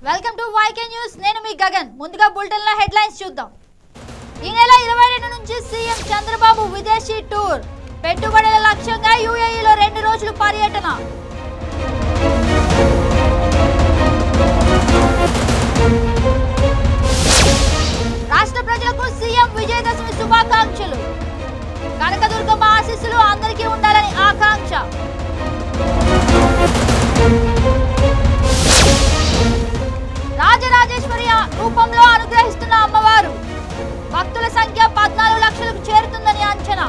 Welcome to YK news. నేను మీ గగన్. ముందుగా bulletin లో హెడ్లైన్స్ చూద్దాం. ఈ నెల 22 నుంచి సీఎం చంద్రబాబు విదేశీ టూర్. పెట్టుబడుల లక్ష్యంగా యూఏఈలో 2 రోజులు పర్యటన. రాష్ట్ర ప్రజలకు సీఎం విజయదశమి శుభాకాంక్షలు. కనకదుర్గమ్మ ఆశీస్సులు అందరికీ ఉండాలని ఆకాంక్ష. రాజరాజేశ్వరి రూపంలో అనుగ్రహిస్తున్న అమ్మవారు. భక్తుల సంఖ్య 14 లక్షలకు చేరుతుందని అంచనా.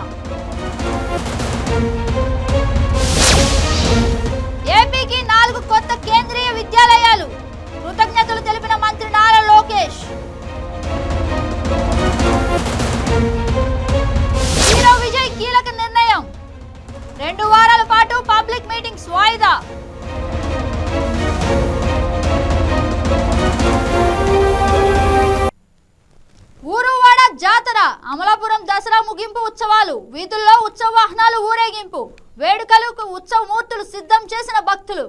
ఏపీకి 4 కొత్త కేంద్రీయ విద్యాలయాలు. కృతజ్ఞతలు తెలిపిన మంత్రి నారా లోకేష్. హీరో విజయ్ కీలక నిర్ణయం. 2 వారాల పాటు పబ్లిక్ మీటింగ్స్ వాయిదా. ఊరువాడ జాతర. అమలాపురం దసరా ముగింపు ఉత్సవాలు. వీధుల్లో ఉత్సవ వాహనాలు ఊరేగింపు. వేడుకలకు ఉత్సవ మూర్తులు సిద్ధం చేసిన భక్తులు.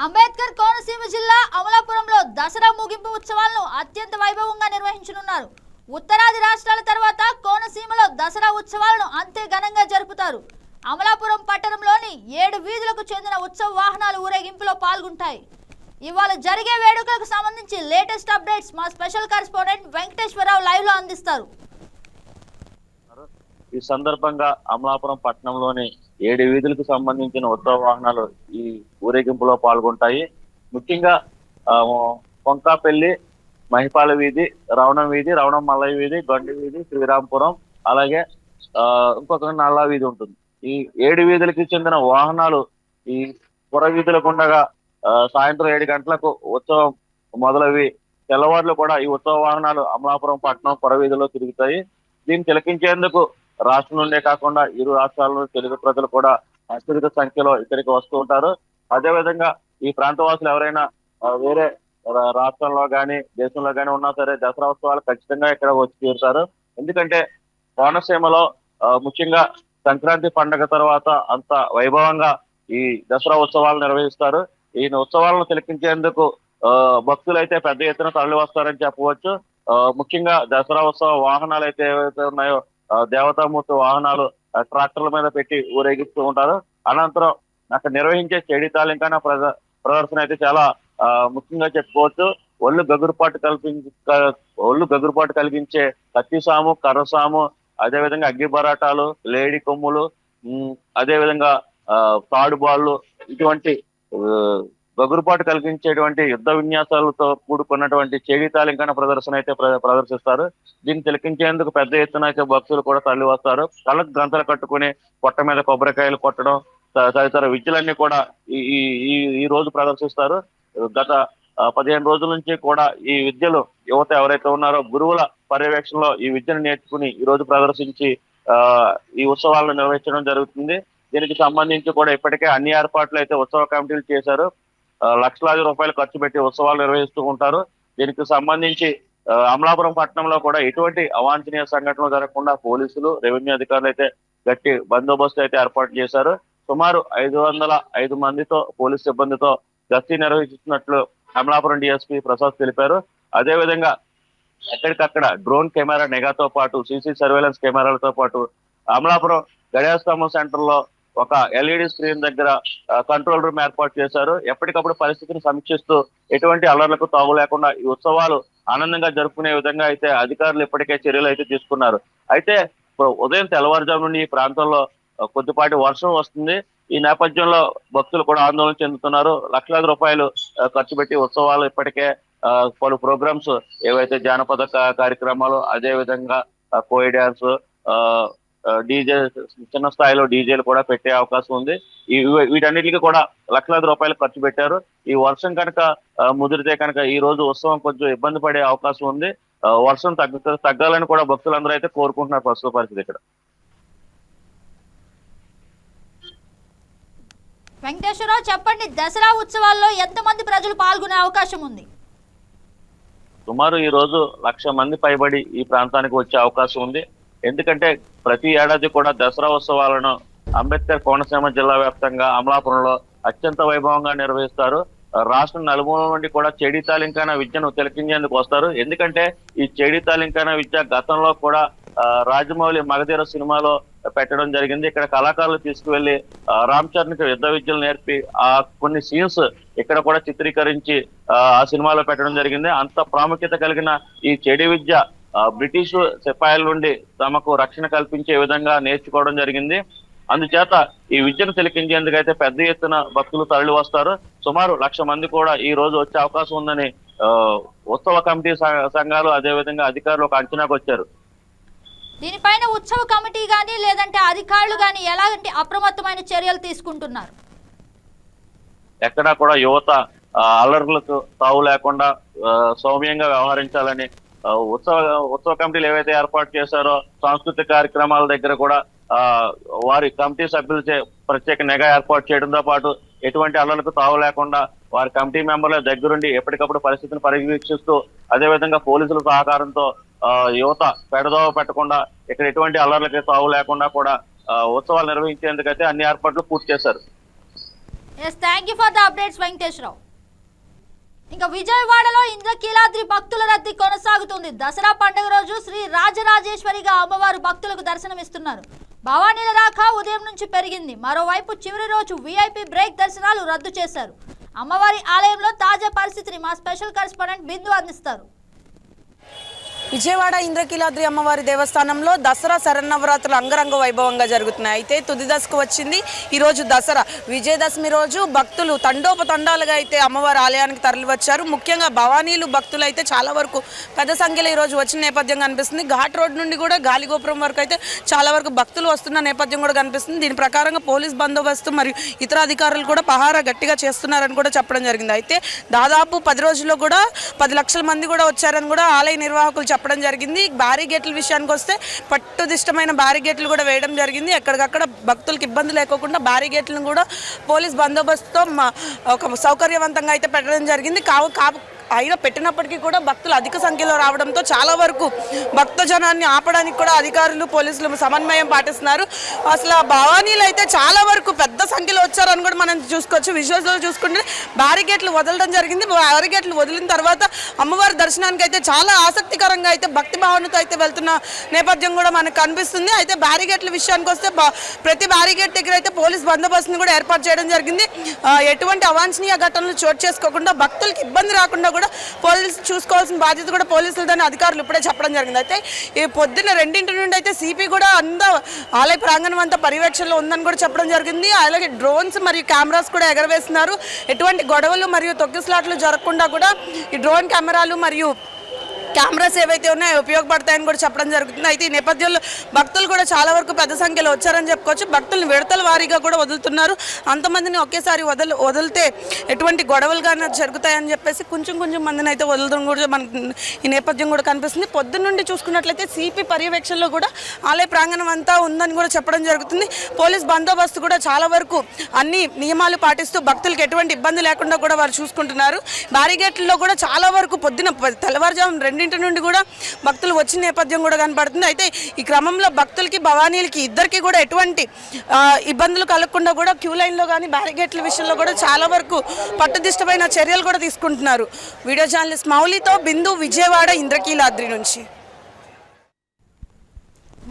అంబేద్కర్ కోనసీమ జిల్లా అమలాపురంలో దసరా ముగింపు ఉత్సవాలను అత్యంత వైభవంగా నిర్వహించనున్నారు. ఉత్తరాది రాష్ట్రాల తర్వాత కోనసీమలో దసరా ఉత్సవాలను అంతే ఘనంగా జరుపుతారు. అమలాపురం పట్టణంలోని 7 వీధులకు చెందిన ఉత్సవ వాహనాలు ఊరేగింపులో పాల్గొంటాయి. ఇవాళ జరిగే వేడుకలకు సంబంధించి లేటెస్ట్ అప్డేట్స్ మా స్పెషల్ కరెస్పాండెంట్ వెంకటేశ్వరరావు లైవ్ లో అందిస్తారు. ఈ సందర్భంగా అమలాపురం పట్టణంలోని 7 వీధులకు సంబంధించిన ఉత్సవ వాహనాలు ఈ ఊరేగింపులో పాల్గొంటాయి. ముఖ్యంగా కొంకాపల్లి, మహిపాల వీధి, రవణం వీధి, రవణం మల్లయ్య వీధి, గండి వీధి, శ్రీరాంపురం, అలాగే ఇంకొక నల్లా వీధి ఉంటుంది. ఈ 7 వీధులకి చెందిన వాహనాలు ఈ పుర వీధులకు ఉండగా సాయంత్రం 7 గంటలకు ఉత్సవం మొదలవి తెల్లవారులు కూడా ఈ ఉత్సవ వాహనాలు అమలాపురం పట్టణం పుర వీధుల్లో తిరుగుతాయి. దీన్ని తిలకించేందుకు రాష్ట్రం నుండే కాకుండా ఇరు రాష్ట్రాల తెలుగు ప్రజలు కూడా అత్యధిక సంఖ్యలో ఇక్కడికి వస్తూ ఉంటారు. అదేవిధంగా ఈ ప్రాంతవాసులు ఎవరైనా వేరే రాష్ట్రంలో కానీ దేశంలో కానీ ఉన్నా సరే దసరా ఉత్సవాలు ఖచ్చితంగా ఇక్కడ వచ్చి తీరుతారు. ఎందుకంటే కోనసీమలో ముఖ్యంగా సంక్రాంతి పండుగ తర్వాత అంత వైభవంగా ఈ దసరా ఉత్సవాలు నిర్వహిస్తారు. ఈ ఉత్సవాలను తిలకించేందుకు భక్తులు అయితే పెద్ద ఎత్తున తరలి వస్తారని చెప్పవచ్చు. ముఖ్యంగా దసరా ఉత్సవ వాహనాలు అయితే ఏవైతే ఉన్నాయో దేవతామూర్తి వాహనాలు ట్రాక్టర్ల మీద పెట్టి ఊరేగిస్తూ ఉంటారు. అనంతరం అక్కడ నిర్వహించే చెడి తాలింకాన ప్రదర్శన అయితే చాలా ముఖ్యంగా చెప్పుకోవచ్చు. ఒళ్ళు గగురుపాటు కలిగించే కత్తిసాము, కర్రసాము, అదేవిధంగా అగ్గి బరాటాలు, లేడి కొమ్ములు, అదేవిధంగా తాడు బాళ్ళు, ఇటువంటి గగురుపాటు కలిగించేటువంటి యుద్ధ విన్యాసాలతో కూడుకున్నటువంటి చేడి తాలింకాన ప్రదర్శన అయితే ప్రదర్శిస్తారు. దీన్ని తిలకించేందుకు పెద్ద ఎత్తున అయితే భక్తులు కూడా తరలి వస్తారు. కళ్ళకు గంతలు కట్టుకుని పొట్ట మీద కొబ్బరికాయలు కొట్టడం తదితర విద్యలన్నీ కూడా ఈ రోజు ప్రదర్శిస్తారు. గత 15 రోజుల నుంచి కూడా ఈ విద్యలు యువత ఎవరైతే ఉన్నారో గురువుల పర్యవేక్షణలో ఈ విద్యను నేర్చుకుని ఈ రోజు ప్రదర్శించి ఈ ఉత్సవాలను నిర్వహించడం జరుగుతుంది. దీనికి సంబంధించి కూడా ఇప్పటికే అన్ని ఏర్పాట్లు అయితే ఉత్సవ కమిటీలు చేశారు. లక్షలాది రూపాయలు ఖర్చు పెట్టి ఉత్సవాలు నిర్వహిస్తూ ఉంటారు. దీనికి సంబంధించి అమలాపురం పట్టణంలో కూడా ఎటువంటి అవాంఛనీయ సంఘటనలు జరగకుండా పోలీసులు, రెవెన్యూ అధికారులు అయితే గట్టి బందోబస్తు అయితే ఏర్పాటు చేశారు. సుమారు 505 మందితో పోలీస్ సిబ్బందితో గస్తీ నిర్వహిస్తున్నట్లు అమలాపురం డిఎస్పీ ప్రసాద్ తెలిపారు. అదేవిధంగా ఎక్కడికక్కడ డ్రోన్ కెమెరా నిఘాతో పాటు సీసీ సర్వేలెన్స్ కెమెరాలతో పాటు అమలాపురం గడియాస్తంభం సెంటర్ లో ఒక ఎల్ఈడి స్క్రీన్ దగ్గర కంట్రోల్ రూమ్ ఏర్పాటు చేశారు. ఎప్పటికప్పుడు పరిస్థితిని సమీక్షిస్తూ ఎటువంటి అల్లర్లకు తావు లేకుండా ఈ ఉత్సవాలు ఆనందంగా జరుపుకునే విధంగా అయితే అధికారులు ఇప్పటికే చర్యలు అయితే తీసుకున్నారు. అయితే ఉదయం తెల్లవారుజాము నుండి ఈ ప్రాంతంలో కొద్దిపాటి వర్షం వస్తుంది. ఈ నేపథ్యంలో భక్తులు కూడా ఆందోళన చెందుతున్నారు. లక్షలాది రూపాయలు ఖర్చు పెట్టి ఉత్సవాలు ఇప్పటికే పలు ప్రోగ్రామ్స్ ఏవైతే జానపద కార్యక్రమాలు, అదే విధంగా కోయి డ్యాన్స్, డీజే, చిన్న స్థాయిలో డీజేలు కూడా పెట్టే అవకాశం ఉంది. వీటన్నిటికీ కూడా లక్షలాది రూపాయలు ఖర్చు పెట్టారు. ఈ వర్షం కనుక ముదిరితే కనుక ఈ రోజు ఉత్సవం కొంచెం ఇబ్బంది పడే అవకాశం ఉంది. వర్షం తగ్గాలని కూడా భక్తులందరూ అయితే కోరుకుంటున్నారు ప్రస్తుత పరిస్థితి ఇక్కడ. వెంకటేశ్వరరావు, చెప్పండి, దసరా ఉత్సవాల్లో ఎంతమంది ప్రజలు పాల్గొనే అవకాశం ఉంది? సుమారు ఈ రోజు 1,00,000 మంది పైబడి ఈ ప్రాంతానికి వచ్చే అవకాశం ఉంది. ఎందుకంటే ప్రతి ఏడాది కూడా దసరా ఉత్సవాలను అంబేద్కర్ కోనసీమ జిల్లా వ్యాప్తంగా అమలాపురంలో అత్యంత వైభవంగా నిర్వహిస్తారు. రాష్ట్రం నలుమూల నుండి కూడా చెడి తాలింకాన విద్యను తిలకించేందుకు వస్తారు. ఎందుకంటే ఈ చెడి తాలింకాన విద్య గతంలో కూడా రాజమౌళి మగధీర సినిమాలో పెట్టడం జరిగింది. ఇక్కడ కళాకారులు తీసుకువెళ్లి రామ్ చరణ్ కి యుద్ధ విద్యలు నేర్పి కొన్ని సీన్స్ ఇక్కడ కూడా చిత్రీకరించి ఆ సినిమాలో పెట్టడం జరిగింది. అంత ప్రాముఖ్యత కలిగిన ఈ చెడి విద్య బ్రిటిష్ సిపాయిల నుండి తమకు రక్షణ కల్పించే విధంగా నేర్చుకోవడం జరిగింది. అందుచేత ఈ విద్యను తిలకించేందుకైతే పెద్ద ఎత్తున భక్తులు తరలి వస్తారు. సుమారు 1,00,000 మంది కూడా ఈ రోజు వచ్చే అవకాశం ఉందని ఉత్సవ కమిటీ సంఘాలు అదేవిధంగా అధికారులు ఒక అంచనాకు వచ్చారు. దీనిపైన ఉత్సవ కమిటీ గానీ లేదంటే అధికారులు గానీ ఎలాంటి అప్రమత్తమైన చర్యలు తీసుకుంటున్నారు? ఎక్కడా కూడా యువత అల్లర్లకు తావు లేకుండా సౌమ్యంగా వ్యవహరించాలని ఉత్సవ కమిటీలు ఏవైతే ఏర్పాటు చేశారో సాంస్కృతిక కార్యక్రమాల దగ్గర కూడా వారి కమిటీ సభ్యులచే ప్రత్యేక నిఘా ఏర్పాటు చేయడంతో పాటు ఎటువంటి అల్లర్లకు తావు లేకుండా వారి కమిటీ మెంబర్ల దగ్గరుండి ఎప్పటికప్పుడు పరిస్థితిని పర్యవేక్షిస్తూ అదేవిధంగా పోలీసుల సహకారంతో యువత పెడదోవ పెట్టకుండా ఇక్కడ ఎటువంటి అల్లర్లకి తావు లేకుండా కూడా ఉత్సవాలు నిర్వహించేందుకైతే అన్ని ఏర్పాట్లు పూర్తి చేశారు. Thank you for the updates Venkateswararao. ఇంకా విజయవాడలో ఇంద్రకీలాద్రి భక్తుల రద్దీ కొనసాగుతుంది. దసరా పండుగ రోజు శ్రీ రాజరాజేశ్వరిగా అమ్మవారు భక్తులకు దర్శనమిస్తున్నారు. భవానీల రాక ఉదయం నుంచి పెరిగింది. మరోవైపు చివరి రోజు VIP బ్రేక్ దర్శనాలు రద్దు చేశారు. అమ్మవారి ఆలయంలో తాజా పరిస్థితిని మా స్పెషల్ కరెస్పాండెంట్ బిందు అందిస్తారు. విజయవాడ ఇంద్రకీలాద్రి అమ్మవారి దేవస్థానంలో దసరా శరన్నవరాత్రులు అంగరంగ వైభవంగా జరుగుతున్నాయి. అయితే తుది దశకు వచ్చింది. ఈరోజు దసరా విజయదశమి రోజు భక్తులు తండోపతండాలుగా అయితే అమ్మవారి ఆలయానికి తరలివచ్చారు. ముఖ్యంగా భవానీలు భక్తులు అయితే చాలా వరకు పెద్ద సంఖ్యలో ఈరోజు వచ్చిన నేపథ్యం కనిపిస్తుంది. ఘాట్ రోడ్ నుండి కూడా గాలిగోపురం వరకు అయితే చాలా వరకు భక్తులు వస్తున్న నేపథ్యం కూడా కనిపిస్తుంది. దీని ప్రకారంగా పోలీస్ బందోబస్తు మరియు ఇతర అధికారులు కూడా పహారా గట్టిగా చేస్తున్నారని కూడా చెప్పడం జరిగింది. అయితే దాదాపు 10 రోజుల్లో కూడా 10 లక్షల మంది కూడా వచ్చారని కూడా ఆలయ నిర్వాహకులు చెప్పడం జరిగింది. బ్యారిగేట్ల విషయానికి వస్తే పట్టుదిష్టమైన బ్యారిగేట్లు కూడా వేయడం జరిగింది. ఎక్కడికక్కడ భక్తులకు ఇబ్బంది లేకోకుండా బ్యారిగేట్లను కూడా పోలీస్ బందోబస్తుతో ఒక సౌకర్యవంతంగా అయితే పెట్టడం జరిగింది. అయినా పెట్టినప్పటికీ కూడా భక్తులు అధిక సంఖ్యలో రావడంతో చాలా వరకు భక్తజనాన్ని ఆపడానికి కూడా అధికారులు పోలీసులు సమన్వయం పాటిస్తున్నారు. అసలు ఆ భవానీలు అయితే చాలా వరకు పెద్ద సంఖ్యలో వచ్చారని కూడా మనం చూసుకోవచ్చు. విజువల్స్లో చూసుకుంటే బ్యారిగేట్లు వదలడం జరిగింది. బ్యారిగేట్లు వదిలిన తర్వాత అమ్మవారి దర్శనానికి అయితే చాలా ఆసక్తికరంగా అయితే భక్తి భావనతో అయితే వెళ్తున్న నేపథ్యం కూడా మనకు కనిపిస్తుంది. అయితే బ్యారిగేట్ల విషయానికి వస్తే ప్రతి బ్యారిగేట్ దగ్గర అయితే పోలీస్ బందోబస్తుని కూడా ఏర్పాటు చేయడం జరిగింది. ఎటువంటి అవాంఛనీయ ఘటనలు చోటు చేసుకోకుండా భక్తులకు ఇబ్బంది రాకుండా కూడా పోలీసులు చూసుకోవాల్సిన బాధ్యత కూడా పోలీసులదని అధికారులు ఇప్పుడే చెప్పడం జరిగింది. అయితే ఈ పొద్దున్న 2 నుండి అయితే సిపి కూడా ఆలయ ప్రాంగణం అంతా పర్యవేక్షణలో ఉందని కూడా చెప్పడం జరిగింది. అలాగే డ్రోన్స్ మరియు కెమెరాస్ కూడా ఎగరవేస్తున్నారు. ఎటువంటి గొడవలు మరియు తొక్కిసలాట్లు జరగకుండా కూడా ఈ డ్రోన్ కెమెరాలు మరియు కెమెరాస్ ఏవైతే ఉన్నాయో ఉపయోగపడతాయని కూడా చెప్పడం జరుగుతుంది. అయితే ఈ నేపథ్యంలో భక్తులు కూడా చాలా వరకు పెద్ద సంఖ్యలో వచ్చారని చెప్పుకోవచ్చు. భక్తులను విడతల వారీగా కూడా వదులుతున్నారు. అంతమందిని ఒకేసారి వదిలితే ఎటువంటి గొడవలు కానీ జరుగుతాయని చెప్పేసి కొంచెం మందిని అయితే వదలడం కూడా మనకి ఈ నేపథ్యం కూడా కనిపిస్తుంది. పొద్దున్న నుండి చూసుకున్నట్లయితే సిపి పర్యవేక్షణలో కూడా ఆలయ ప్రాంగణం అంతా ఉందని కూడా చెప్పడం జరుగుతుంది. పోలీస్ బందోబస్తు కూడా చాలా వరకు అన్ని నియమాలు పాటిస్తూ భక్తులకు ఎటువంటి ఇబ్బంది లేకుండా కూడా వారు చూసుకుంటున్నారు. బ్యారిగేట్లలో కూడా చాలా వరకు పొద్దున తెల్లవారుజాము 2 నుండి కూడా భక్తులు వచ్చిన నేపథ్యం కూడా కనపడుతుంది. అయితే ఈ క్రమంలో భక్తులకి భవానీలకి ఇద్దరికి కూడా ఎటువంటి ఇబ్బందులు కలగకుండా కూడా క్యూ లైన్లో కానీ బ్యారిగేట్ల విషయంలో కూడా చాలా వరకు పట్టుదిష్టమైన చర్యలు కూడా తీసుకుంటున్నారు. వీడియో జర్నలిస్ట్ మౌలితో బిందు, విజయవాడ ఇంద్రకీలాద్రి నుంచి.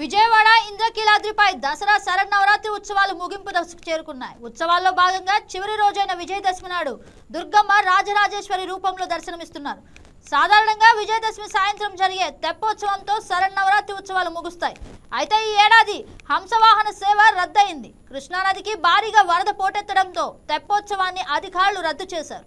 విజయవాడ ఇంద్రకీలాద్రిపై దసరా శరన్నవరాత్రి ఉత్సవాలు ముగింపు దశకు చేరుకున్నాయి. ఉత్సవాల్లో భాగంగా చివరి రోజైన విజయదశమి నాడు దుర్గమ్మ రాజరాజేశ్వరి రూపంలో దర్శనమిస్తున్నారు. సాధారణంగా విజయదశమి సాయంత్రం జరిగే తెప్పోత్సవంతో శరన్నవరాత్రి ఉత్సవాలు ముగుస్తాయి. అయితే ఈ ఏడాది హంసవాహన సేవ రద్దయింది. కృష్ణానదికి భారీగా వరద పోటెత్తడంతో తెప్పోత్సవాన్ని అధికారులు రద్దు చేశారు.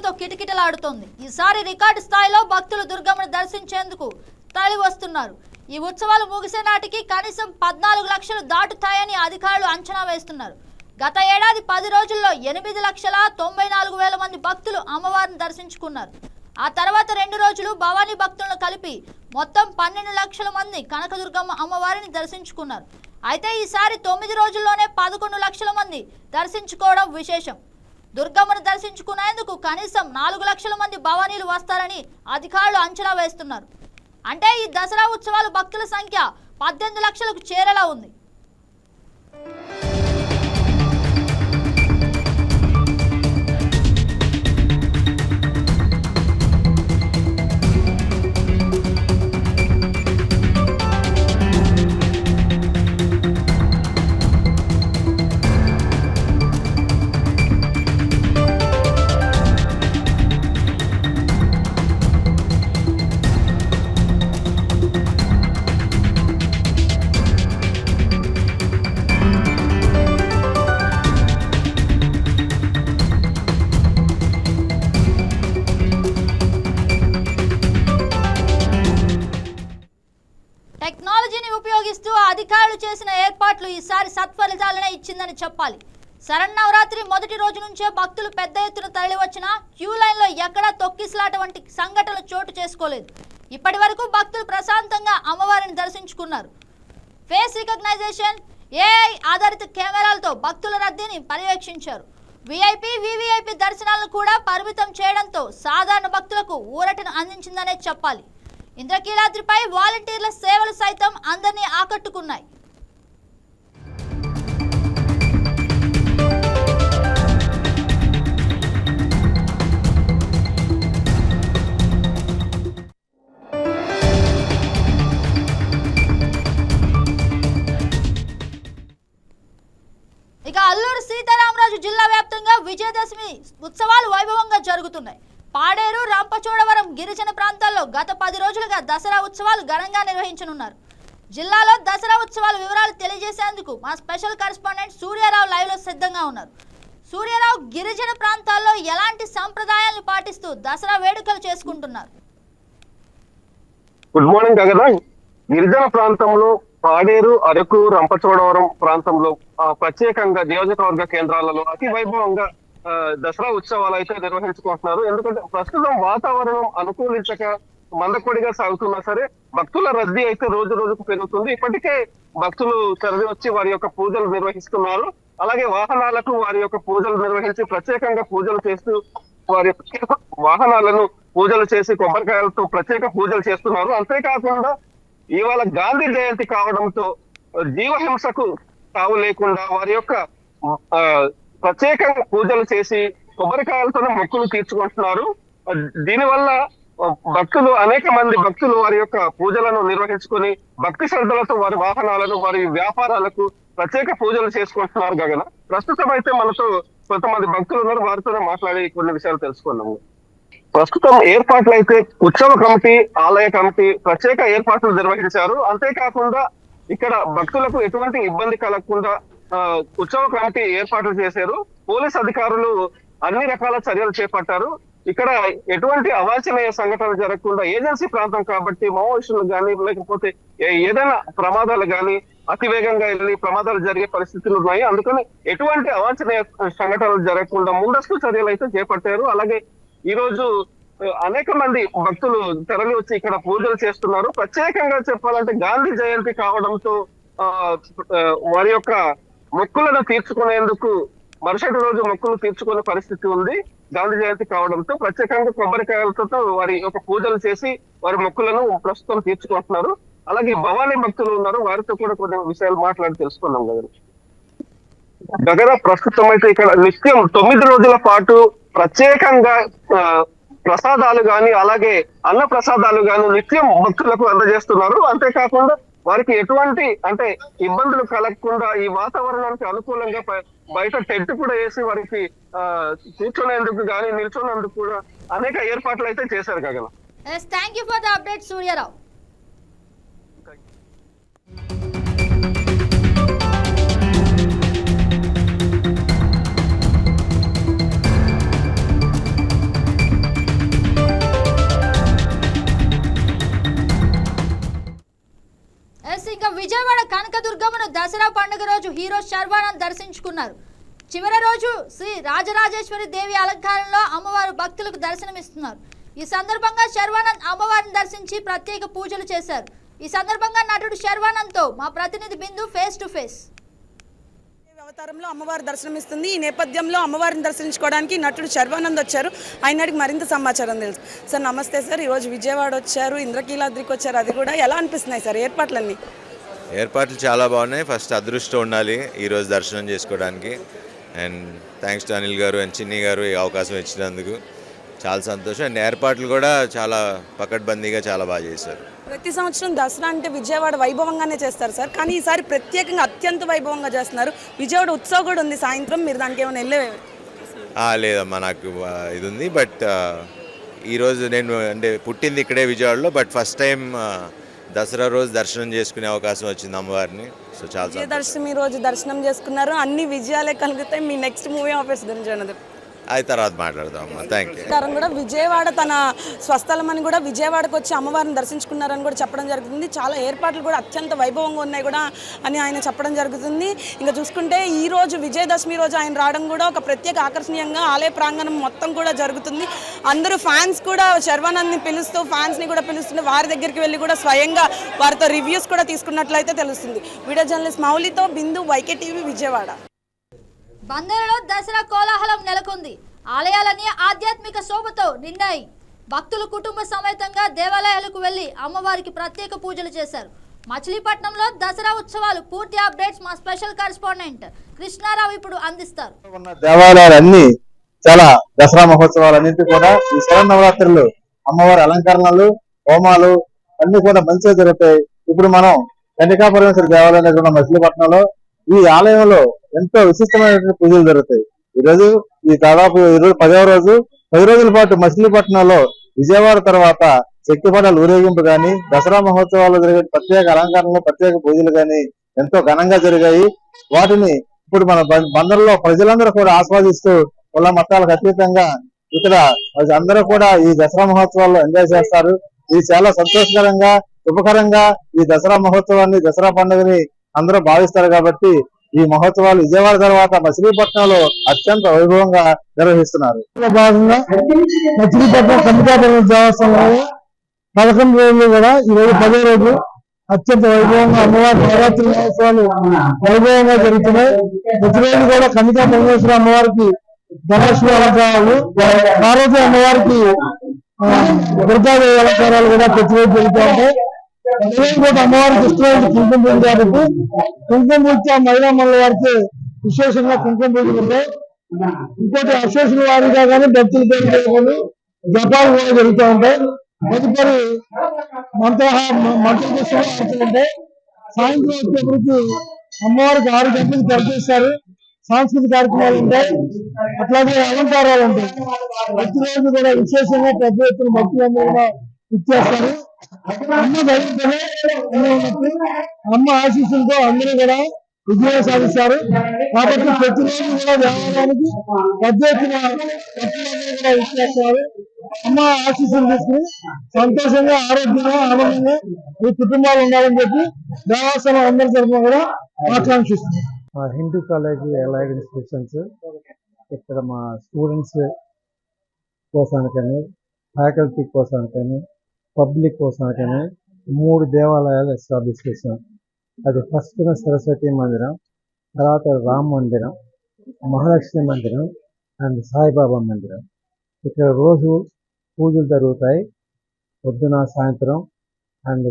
భక్తులతో కిటకిటలాడుతోంది. ఈసారి రికార్డు స్థాయిలో భక్తులు దుర్గమ్మను దర్శించేందుకు తరలి వస్తున్నారు. ఈ ఉత్సవాలు ముగిసే నాటికి కనీసం 14 లక్షలు దాటుతాయని అధికారులు అంచనా వేస్తున్నారు. గత ఏడాది 10 రోజుల్లో 8,94,000 మంది భక్తులు అమ్మవారిని దర్శించుకున్నారు. ఆ తర్వాత 2 రోజులు భవానీ భక్తులను కలిపి మొత్తం 12 లక్షల మంది కనకదుర్గమ్మ అమ్మవారిని దర్శించుకున్నారు. అయితే ఈసారి 9 రోజుల్లోనే 11 లక్షల మంది దర్శించుకోవడం విశేషం. దుర్గమ్మను దర్శించుకునేందుకు కనీసం 4 లక్షల మంది భవానీలు వస్తారని అధికారులు అంచనా వేస్తున్నారు. అంటే ఈ దసరా ఉత్సవాలు భక్తుల సంఖ్య 18 లక్షలకు చేరేలా ఉంది. టెక్నాలజీని ఉపయోగిస్తూ అధికారులు చేసిన ఏర్పాట్లు ఈసారి సత్ఫలితాలనే ఇచ్చిందని చెప్పాలి. శరన్నవరాత్రి మొదటి రోజు నుంచే భక్తులు పెద్ద ఎత్తున తరలివచ్చినా క్యూ లైన్లో ఎక్కడా తొక్కిసలాట వంటి సంఘటనలు చోటు చేసుకోలేదు. ఇప్పటి వరకు భక్తులు ప్రశాంతంగా అమ్మవారిని దర్శించుకున్నారు. ఫేస్ రికగ్నైజేషన్, ఏఐ ఆధారిత కెమెరాలతో భక్తుల రద్దీని పర్యవేక్షించారు. విఐపి, వివిఐపి దర్శనాలను కూడా పరిమితం చేయడంతో సాధారణ భక్తులకు ఊరటను అందించిందనే చెప్పాలి. ఇంద్రకీలాద్రిపై వాలంటీర్ల సేవలు సైతం అందరినీ ఆకట్టుకున్నాయి. ఇక అల్లూరు సీతారామరాజు జిల్లా వ్యాప్తంగా విజయదశమి ఉత్సవాలు వైభవంగా జరుగుతున్నాయి. పాడేరు, రంపచోడవరం గిరిజన ప్రాంతాల్లో గత 10 రోజులుగా దసరా ఉత్సవాలు ఘనంగా నిర్వహించనున్నారు. జిల్లాలో దసరా ఉత్సవాల వివరాలు తెలియజేసేందుకు మా స్పెషల్ కరెస్పాండెంట్ సూర్యారావు లైవ్ లో సిద్ధంగా ఉన్నారు. సూర్యారావు, గిరిజన ప్రాంతాల్లో ఎలాంటి సంప్రదాయాలను పాటిస్తూ దసరా వేడుకలు చేసుకుంటున్నారు? గుడ్ మార్నింగ్ గగన. గిరిజన ప్రాంతంలో పాడేరు, అరకు, రంపచోడవరం ప్రాంతంలో ప్రత్యేకంగా నియోజకవర్గ కేంద్రాలలో అతి వైభవంగా దసరా ఉత్సవాలు అయితే నిర్వహించుకుంటున్నారు. ఎందుకంటే ప్రస్తుతం వాతావరణం అనుకూలించక మందకొడిగా సాగుతున్నా సరే భక్తుల రద్దీ అయితే రోజు రోజుకు పెరుగుతుంది. ఇప్పటికే భక్తులు తరలి వచ్చి వారి యొక్క పూజలు నిర్వహిస్తున్నారు. అలాగే వాహనాలకు వారి యొక్క పూజలు నిర్వహించి ప్రత్యేకంగా పూజలు చేస్తూ వారి వాహనాలను పూజలు చేసి కొబ్బరికాయలతో ప్రత్యేక పూజలు చేస్తున్నారు. అంతేకాకుండా ఇవాళ గాంధీ జయంతి కావడంతో జీవహింసకు తావు లేకుండా వారి యొక్క ప్రత్యేకంగా పూజలు చేసి కొబ్బరికాయలతోనే మొక్కులు తీర్చుకుంటున్నారు. దీనివల్ల భక్తులు, అనేక మంది భక్తులు వారి యొక్క పూజలను నిర్వహించుకొని భక్తి శ్రద్ధలతో వారి వాహనాలను, వారి వ్యాపారాలకు ప్రత్యేక పూజలు చేసుకుంటున్నారు. గగన, ప్రస్తుతం అయితే మనతో కొంతమంది భక్తులు ఉన్నారు, వారితోనే మాట్లాడి కొన్ని విషయాలు తెలుసుకున్నాము. ప్రస్తుతం ఏర్పాట్లు అయితే ఉత్సవ కమిటీ, ఆలయ కమిటీ ప్రత్యేక ఏర్పాట్లు నిర్వహించారు. అంతేకాకుండా ఇక్కడ భక్తులకు ఎటువంటి ఇబ్బంది కలగకుండా ఉత్సవ కమిటీ ఏర్పాట్లు చేశారు. పోలీస్ అధికారులు అన్ని రకాల చర్యలు చేపట్టారు. ఇక్కడ ఎటువంటి అవాంఛనీయ సంఘటనలు జరగకుండా, ఏజెన్సీ ప్రాంతం కాబట్టి మావోయిస్టులు కానీ లేకపోతే ఏదైనా ప్రమాదాలు కానీ అతి వేగంగా వెళ్ళి ప్రమాదాలు జరిగే పరిస్థితులు ఉన్నాయి. అందుకని ఎటువంటి అవాంఛనీయ సంఘటనలు జరగకుండా ముందస్తు చర్యలు అయితే చేపట్టారు. అలాగే ఈ రోజు అనేక మంది భక్తులు తరలి వచ్చి ఇక్కడ పూజలు చేస్తున్నారు. ప్రత్యేకంగా చెప్పాలంటే గాంధీ జయంతి కావడంతో వారి యొక్క మొక్కులను తీర్చుకునేందుకు మరుసటి రోజు మొక్కులు తీర్చుకునే పరిస్థితి ఉంది. గాంధీ జయంతి కావడంతో ప్రత్యేకంగా కొబ్బరికాయలతో వారి యొక్క పూజలు చేసి వారి మొక్కులను ప్రస్తుతం తీర్చుకుంటున్నారు. అలాగే భవానీ భక్తులు ఉన్నారు, వారితో కూడా కొన్ని విషయాలు మాట్లాడి తెలుసుకున్నాం కదా. దగ్గర ప్రస్తుతం అయితే ఇక్కడ నిత్యం 9 రోజుల పాటు ప్రత్యేకంగా ప్రసాదాలు గాని, అలాగే అన్న ప్రసాదాలు గాని నిత్యం భక్తులకు అందజేస్తున్నారు. అంతేకాకుండా వారికి ఎటువంటి ఇబ్బందులు కలగకుండా ఈ వాతావరణానికి అనుకూలంగా బయట టెంట్ కూడా వేసి వారికి కూర్చునేందుకు గాని, నిల్చునేందుకు కూడా అనేక ఏర్పాట్లు అయితే చేశారు. Gagana, thank you for the update Suryarao. కనకదుర్గమ్మను దసరా పండుగ రోజు హీరో శర్వానంద్ దర్శించుకున్నారు. చివరి రోజు శ్రీ రాజరాజేశ్వరి దేవి అలంకారంలో అమ్మవారు భక్తులకు దర్శనమిస్తున్నారు. ఈ సందర్భంగా శర్వానంద్ అమ్మవారిని దర్శించి ప్రత్యేక పూజలు చేశారు. ఈ సందర్భంగా నటుడు శర్వానంద్తో మా ప్రతినిధి బిందు ఫేస్ టు ఫేస్. అవతారంలో అమ్మవారి దర్శనమిస్తుంది. ఈ నేపథ్యంలో అమ్మవారిని దర్శించుకోవడానికి నటుడు శర్వానంద్ వచ్చారు. ఆయనకి మరింత సమాచారం తెలుసు. సార్ నమస్తే సార్. ఈరోజు విజయవాడ వచ్చారు, ఇంద్రకీలాద్రికి వచ్చారు. అది కూడా ఎలా అనిపిస్తున్నాయి సార్ ఏర్పాట్లన్నీ? ఏర్పాట్లు చాలా బాగున్నాయి. ఫస్ట్ అదృష్టం ఉండాలి ఈరోజు దర్శనం చేసుకోవడానికి. అండ్ థ్యాంక్స్ టు అనిల్ గారు అండ్ చిన్ని గారు ఈ అవకాశం ఇచ్చినందుకు చాలా సంతోషం. అండ్ ఏర్పాట్లు కూడా చాలా పకడ్బందీగా చాలా బాగా చేశారు. ప్రతి సంవత్సరం దసరా అంటే విజయవాడ వైభవంగానే చేస్తారు సార్, కానీ ఈసారి ప్రత్యేకంగా అత్యంత వైభవంగా చేస్తున్నారు. విజయవాడ ఉత్సవం కూడా ఉంది సాయంత్రం. మీరు దానికి ఏమైనా లేదమ్మా, నాకు ఇది ఉంది. బట్ ఈరోజు నేను అంటే పుట్టింది ఇక్కడే విజయవాడలో. బట్ ఫస్ట్ టైం దసరా రోజు దర్శనం చేసుకునే అవకాశం వచ్చింది అమ్మవారిని. సో చాలా విజయదశమి రోజు దర్శనం చేసుకున్నారు. అన్ని విజయాలే కలుగుతాయి. మీ నెక్స్ట్ మూవీ ఆఫర్స్ గురించి అన్నది అది తర్వాత మాట్లాడదామమ్మా. Thank you. కూడా విజయవాడ తన స్వస్థలం అని కూడా విజయవాడకు వచ్చి అమ్మవారిని దర్శించుకున్నారని కూడా చెప్పడం జరుగుతుంది. చాలా ఏర్పాట్లు కూడా అత్యంత వైభవంగా ఉన్నాయి కూడా అని ఆయన చెప్పడం జరుగుతుంది. ఇంకా చూసుకుంటే ఈ రోజు విజయదశమి రోజు ఆయన రావడం కూడా ఒక ప్రత్యేక ఆకర్షణీయంగా ఆలయ ప్రాంగణం మొత్తం కూడా జరుగుతుంది. అందరూ ఫ్యాన్స్ కూడా శర్వానంద్ని పిలుస్తూ ఫ్యాన్స్ని కూడా పిలుస్తుంటే వారి దగ్గరికి వెళ్ళి కూడా స్వయంగా వారితో రివ్యూస్ కూడా తీసుకున్నట్లయితే తెలుస్తుంది. వీడియో జర్నలిస్ట్ మౌలితో బిందు, వైకే టీవీ, విజయవాడ. బందరులో దసరా కోలాహలం నెలకొంది. ఆలయాలన్నీ ఆధ్యాత్మిక శోభతో నిండాయి. భక్తులు కుటుంబ సమేతంగా దేవాలయాలకు వెళ్లి అమ్మవారికి ప్రత్యేక పూజలు చేశారు. మచిలీపట్నంలో దసరా ఉత్సవాలు పూర్తి అప్డేట్స్ మా స్పెషల్ కరెస్పాండెంట్ కృష్ణారావు ఇప్పుడు అందిస్తారు. దేవాలయాలన్నీ చాలా దసరా మహోత్సవాలన్నింటి కూడా ఈ శరన్నవరాత్రులు అమ్మవారి అలంకరణలు, హోమాలు అన్ని కూడా మంచిగా జరుగుతాయి. ఇప్పుడు మనం కన్యకాపరమేశ్వరి దేవాలయం ఉన్న మచిలీపట్నంలో ఈ ఆలయంలో ఎంతో విశిష్టమైనటువంటి పూజలు జరుగుతాయి. ఈరోజు ఈ దాదాపు 10వ రోజు 10 రోజుల పాటు మచిలీపట్నంలో విజయవాడ తర్వాత శక్తిపటాల ఊరేగింపు గాని, దసరా మహోత్సవాలు జరిగే ప్రత్యేక అలంకరణలు, ప్రత్యేక పూజలు గాని ఎంతో ఘనంగా జరిగాయి. వాటిని ఇప్పుడు మన బందరులో ప్రజలందరూ కూడా ఆస్వాదిస్తూ కుల మతాలకు అతీతంగా ఇక్కడ అందరూ కూడా ఈ దసరా మహోత్సవాల్లో ఎంజాయ్ చేస్తారు. ఇది చాలా సంతోషకరంగా, శుభకరంగా ఈ దసరా మహోత్సవాన్ని, దసరా పండుగని అందరూ భావిస్తారు. కాబట్టి ఈ మహోత్సవాలు విజయవాడ తర్వాత మచిలీపట్నంలో అత్యంత వైభవంగా నిర్వహిస్తున్నారు. భాగంగా మచిలీపట్నం కన్యకాపరమేశ్వరి దేవస్థానంలో 11 రోజులు కూడా ఈరోజు 10వ రోజు అత్యంత వైభవంగా అమ్మవారి నవరాత్రి మహోత్సవాలు వైభవంగా జరుగుతున్నాయి. ప్రతిరోజు కూడా కన్యకాపరమేశ్వరి అమ్మవారికి ధనలక్ష్మి అలంకారాలు, పార్వతీ అమ్మవారికి దుర్గాదేవి అలంకారాలు కూడా ప్రతిరోజు జరుగుతూ ఉంటాయి. కూడా అమ్మవారికి ఇష్టమైన కుంకుమ పూజ కాబట్టి కుంకుమ పూజ మహిళా మండలి వారికి విశేషంగా కుంకుమ పూజలు ఉంటాయి. ఇంకోటి అశేషుల వారిగా కానీ భక్తుల పేరు కానీ జపాలు కూడా జరుగుతూ ఉంటాయి. తదుపరి మంత్రులు ఉంటాయి. సాయంత్రం వచ్చేప్పటికి అమ్మవారికి 6 గంటలకు తెరచేస్తారు. సాంస్కృతిక కార్యక్రమాలు ఉంటాయి, అట్లాగే అలంకారాలు ఉంటాయి. ప్రతిరోజు కూడా విశేషంగా పెద్ద ఎత్తున భక్తులందరూ కూడా ఇచ్చేస్తారు. అమ్మ ఆశీస్సులతో అందరూ కూడా విజయం సాధిస్తారు. కాబట్టి ప్రతిరోజు కూడా దేవాలయానికి పెద్ద ఎత్తున భక్తులందరూ కూడా ఇచ్చేస్తారు. అమ్మ ఆశీస్సులు తీసుకుని సంతోషంగా, ఆరోగ్యంగా, ఆనందంగా ఈ కుటుంబాలు ఉండాలని చెప్పి దేవస్థానం అందరి తరఫున కూడా ఆకాంక్షిస్తుంది. మా హిందూ కాలేజీ అలైడ్ ఇన్స్టిట్యూషన్స్ ఇక్కడ మా స్టూడెంట్స్ కోసానికని, ఫ్యాకల్టీ కోసానికని, పబ్లిక్ కోసానికని 3 దేవాలయాలు ఎస్టాబ్లిష్ చేశాం. అది ఫస్ట్ సరస్వతి మందిరం, తర్వాత రామ్ మందిరం, మహాలక్ష్మి మందిరం అండ్ సాయిబాబా మందిరం. ఇక్కడ రోజు పూజలు జరుగుతాయి, పొద్దున సాయంత్రం. అండ్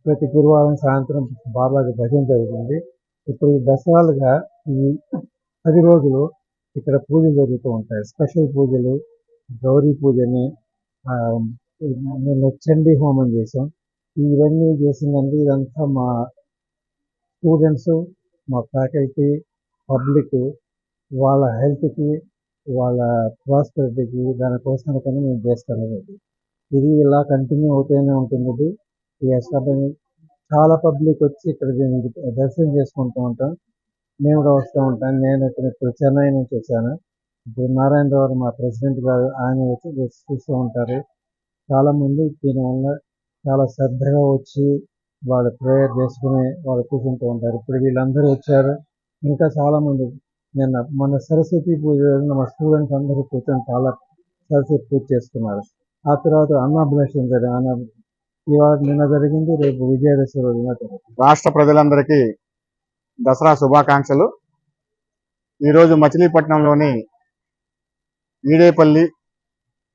ప్రతి గురువారం సాయంత్రం బాబాకి భజన జరుగుతుంది. ఇప్పుడు ఈ దసరాలుగా ఈ 10 రోజులు ఇక్కడ పూజలు జరుగుతూ ఉంటాయి. స్పెషల్ పూజలు, గౌరీ పూజని, నేను చండీ హోమం చేసాం. ఇవన్నీ చేసిందంటే ఇదంతా మా స్టూడెంట్స్, మా ఫ్యాకల్టీ, పబ్లిక్ వాళ్ళ హెల్త్కి, వాళ్ళ ప్రాస్పెరిటీకి, దానికోసానికని మేము చేస్తాను. ఇది ఇలా కంటిన్యూ అవుతూనే ఉంటుంది. ఈ ఎస్టాబ్లిష్ చాలా పబ్లిక్ వచ్చి ఇక్కడ దర్శనం చేసుకుంటూ ఉంటాం. మేము కూడా వస్తూ ఉంటాం. నేను ఇప్పుడు చెన్నై నుంచి వచ్చాను. ఇప్పుడు నారాయణరావు మా ప్రెసిడెంట్ గారు, ఆయన వచ్చి చూస్తూ ఉంటారు. చాలామంది దీనివల్ల చాలా శ్రద్ధగా వచ్చి వాళ్ళు ప్రేయర్ చేసుకుని వాళ్ళు కూర్చుంటూ ఉంటారు. ఇప్పుడు వీళ్ళందరూ వచ్చారు, ఇంకా చాలామంది మన సరస్వతి పూజ రోజున మా స్టూడెంట్స్ అందరూ కూర్చొని చాలా సరస్వతి పూజ చేసుకున్నారు. ఆ తర్వాత అన్నాభిలాషం జరిగింది, ఇవాళ నిన్న జరిగింది, రేపు విజయదశమి రోజున జరుగుతుంది. రాష్ట్ర ప్రజలందరికీ దసరా శుభాకాంక్షలు. ఈరోజు మచిలీపట్నంలోని ఈడేపల్లి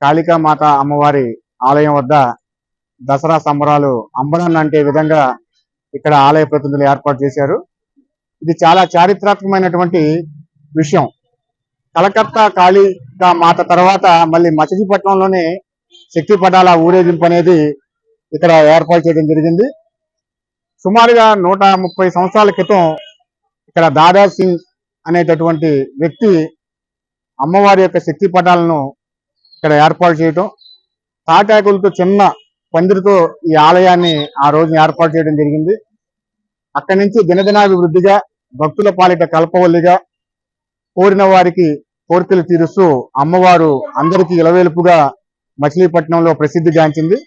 కాళికామాత అమ్మవారి ఆలయం వద్ద దసరా సంబరాలు అంబరాన్ని అంటే విధంగా ఇక్కడ ఆలయ ప్రతినిధులు ఏర్పాటు చేశారు. ఇది చాలా చారిత్రాత్మకమైనటువంటి విషయం. కలకత్తా కాళికా మాత తర్వాత మళ్ళీ మచిలీపట్నంలోనే శక్తి పటాల ఊరేగింపు అనేది ఇక్కడ ఏర్పాటు చేయడం జరిగింది. సుమారుగా 130 సంవత్సరాల క్రితం ఇక్కడ దాదా సింగ్ అనేటటువంటి వ్యక్తి అమ్మవారి యొక్క శక్తి పటాలను ఇక్కడ ఏర్పాటు చేయటం, తాటాకులతో చిన్న పందిరితో ఈ ఆలయాన్ని ఆ రోజున ఏర్పాటు చేయడం జరిగింది. అక్కడి నుంచి దినదినాభివృద్ధిగా భక్తుల పాలిట కల్పవల్లిగా కోరిన వారికి కోరికలు తీరుస్తూ అమ్మవారు అందరికీ ఇలవేలుపుగా మచిలీపట్నంలో ప్రసిద్ధిగాంచింది.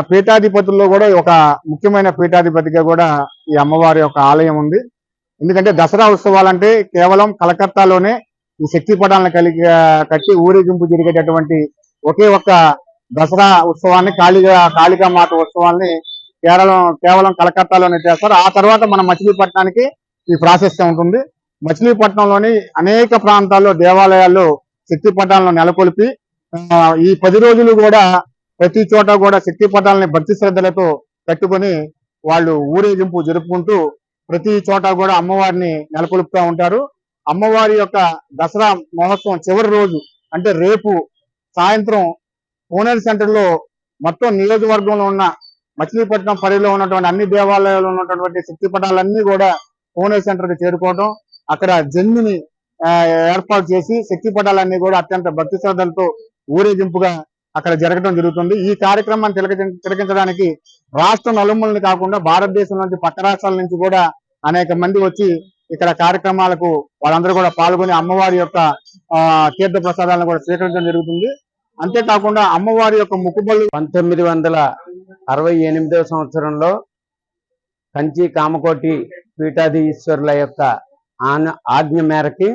పీఠాధిపతుల్లో కూడా ఒక ముఖ్యమైన పీఠాధిపతిగా కూడా ఈ అమ్మవారి యొక్క ఆలయం ఉంది. ఎందుకంటే దసరా ఉత్సవాలంటే కేవలం కలకత్తాలోనే ఈ శక్తి పటాలను కట్టి ఊరేగింపు జరిగేటటువంటి ఒకే ఒక్క దసరా ఉత్సవాన్ని కాళికామాత ఉత్సవాన్ని కేవలం కలకత్తాలోనే చేస్తారు. ఆ తర్వాత మన మచిలీపట్నానికి ఈ ప్రాశస్త్యం ఉంటుంది. మచిలీపట్నంలోని అనేక ప్రాంతాల్లో దేవాలయాల్లో శక్తి పటాలను నెలకొల్పి ఈ 10 రోజులు కూడా ప్రతి చోట కూడా శక్తి పటాలని భక్తి శ్రద్ధలతో కట్టుకొని వాళ్ళు ఊరేగింపు జరుపుకుంటూ ప్రతి చోట కూడా అమ్మవారిని నెలకొల్పుతూ ఉంటారు. అమ్మవారి యొక్క దసరా మహోత్సవం చివరి రోజు అంటే రేపు సాయంత్రం కోనేరు సెంటర్ లో మొత్తం నియోజకవర్గంలో ఉన్న మచిలీపట్నం పరిధిలో ఉన్నటువంటి అన్ని దేవాలయాల్లో ఉన్నటువంటి శక్తి పటాలన్నీ కూడా కోనేరు సెంటర్ కి చేరుకోవడం, అక్కడ జన్మిని ఏర్పాటు చేసి శక్తి పటాలన్నీ కూడా అత్యంత భక్తి శ్రద్ధలతో ఊరేగింపుగా అక్కడ జరగడం జరుగుతుంది. ఈ కార్యక్రమాన్ని తిలకించడానికి రాష్ట్ర నలుమూలని కాకుండా భారతదేశం నుంచి పక్క రాష్ట్రాల నుంచి కూడా అనేక మంది వచ్చి ఇక్కడ కార్యక్రమాలకు వాళ్ళందరూ కూడా పాల్గొని అమ్మవారి యొక్క తీర్థ ప్రసాదాలను కూడా స్వీకరించడం జరుగుతుంది. అంతేకాకుండా అమ్మవారి యొక్క ముక్కుబళ్ళు 1968వ సంవత్సరంలో కంచి కామకోటి పీఠాధీశ్వరుల యొక్క ఆజ్ఞ మేరకి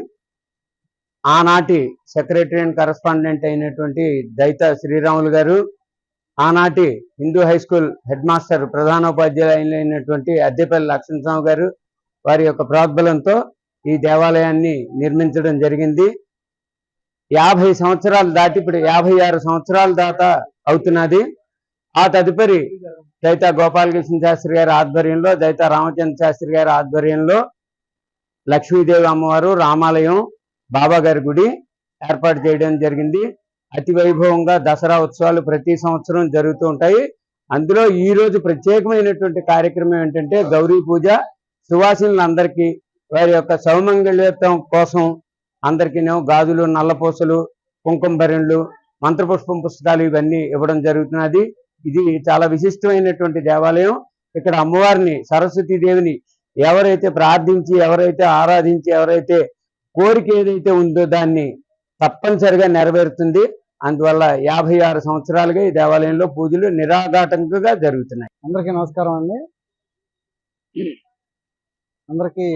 ఆనాటి సెక్రటరీ అండ్ కరెస్పాండెంట్ అయినటువంటి దైత శ్రీరాములు గారు, ఆనాటి Hindu high school head master ప్రధానోపాధ్యాయులు అయినటువంటి అద్దెపల్లి లక్ష్మణస్వామి గారు వారి యొక్క ప్రోద్బలంతో ఈ దేవాలయాన్ని నిర్మించడం జరిగింది. 50 సంవత్సరాలు దాటి ఇప్పుడు 56 సంవత్సరాల దాకా అవుతున్నది. ఆ తదుపరి దైత గోపాలకృష్ణ శాస్త్రి గారి ఆధ్వర్యంలో, దైత రామచంద్ర శాస్త్రి గారి ఆధ్వర్యంలో లక్ష్మీదేవి అమ్మవారు, రామాలయం, బాబా గారి గుడి ఏర్పాటు చేయడం జరిగింది. అతి వైభవంగా దసరా ఉత్సవాలు ప్రతి సంవత్సరం జరుగుతూ ఉంటాయి. అందులో ఈ రోజు ప్రత్యేకమైనటువంటి కార్యక్రమం ఏంటంటే గౌరీ పూజ. సువాసినులందరికీ వారి యొక్క సౌమంగళ్యత్వం కోసం అందరికీనేమో గాజులు, నల్లపూసలు, కుంకుమ భరణులు, మంత్రపుష్పం పుస్తకాలు ఇవన్నీ ఇవ్వడం జరుగుతున్నది. ఇది చాలా విశిష్టమైనటువంటి దేవాలయం. ఇక్కడ అమ్మవారిని, సరస్వతీదేవిని ఎవరైతే ప్రార్థించి, ఎవరైతే ఆరాధించి, ఎవరైతే కోరిక ఏదైతే ఉందో దాన్ని తప్పనిసరిగా నెరవేరుతుంది. అందువల్ల 56 సంవత్సరాలుగా ఈ దేవాలయంలో పూజలు నిరాఘాటంగా జరుగుతున్నాయి. అందరికీ నమస్కారం అండి. అందరికీ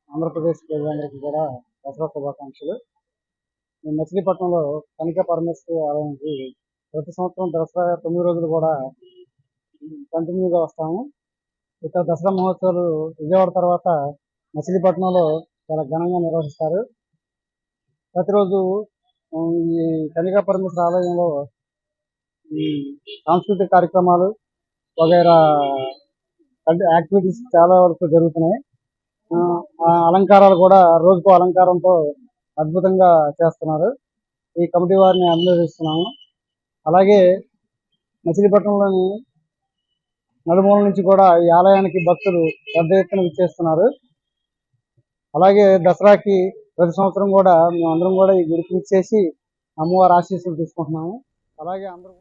ఆంధ్రప్రదేశ్ ప్రజలందరికీ కూడా దసరా శుభాకాంక్షలు. మేము మచిలీపట్నంలో కనికా పరమేశ్వరి ఆలయానికి ప్రతి సంవత్సరం దసరా 9 రోజులు కూడా కంటిన్యూగా వస్తాము. ఇక్కడ దసరా మహోత్సవాలు విజయవాడ తర్వాత మచిలీపట్నంలో చాలా ఘనంగా నిర్వహిస్తారు. ప్రతిరోజు ఈ కనికా పరమేశ్వర ఆలయంలో ఈ సాంస్కృతిక కార్యక్రమాలు వగైరా యాక్టివిటీస్ చాలా వరకు జరుగుతున్నాయి. అలంకారాలు కూడా రోజుకో అలంకారంతో అద్భుతంగా చేస్తున్నారు. ఈ కమిటీ వారిని అభినందిస్తున్నాము. అలాగే మచిలీపట్నంలోని నలుమూల నుంచి కూడా ఈ ఆలయానికి భక్తులు పెద్ద ఎత్తున విచ్చేస్తున్నారు. అలాగే దసరాకి ప్రతి సంవత్సరం కూడా మేమందరం కూడా ఈ గుడికి విచ్చేసి అమ్మవారి ఆశీస్సులు తీసుకుంటున్నాము. అలాగే అందరూ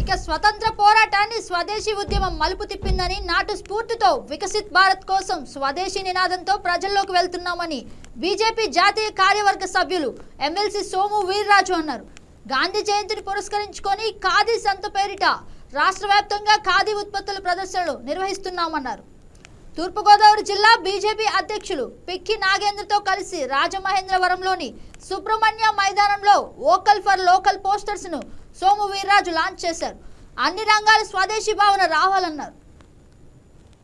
ఇక స్వతంత్ర పోరాటాన్ని స్వదేశీ ఉద్యమం మలుపు తిప్పిందని, నాటు స్ఫూర్తితో వికసిత్ భారత్ కోసం స్వదేశీ నినాదంతో ప్రజల్లోకి వెళ్తున్నామని బీజేపీ జాతీయ కార్యవర్గ సభ్యులు ఎమ్మెల్సీ సోము వీర్రాజు అన్నారు. గాంధీ జయంతిని పురస్కరించుకొని ఖాదీ సంత పేరిట రాష్ట్ర వ్యాప్తంగా ఖాదీ ఉత్పత్తుల ప్రదర్శనలు నిర్వహిస్తున్నామన్నారు. తూర్పుగోదావరి జిల్లా బీజేపీ అధ్యక్షులు పిక్కి నాగేంద్రతో కలిసి రాజమహేంద్రవరంలోని సుబ్రహ్మణ్య మైదానంలో వోకల్ ఫర్ లోకల్ పోస్టర్స్ ను సోము వీర్రాజు లాంచ్ చేశారు. అన్ని రంగాల స్వదేశీ భావన రావాలన్నారు.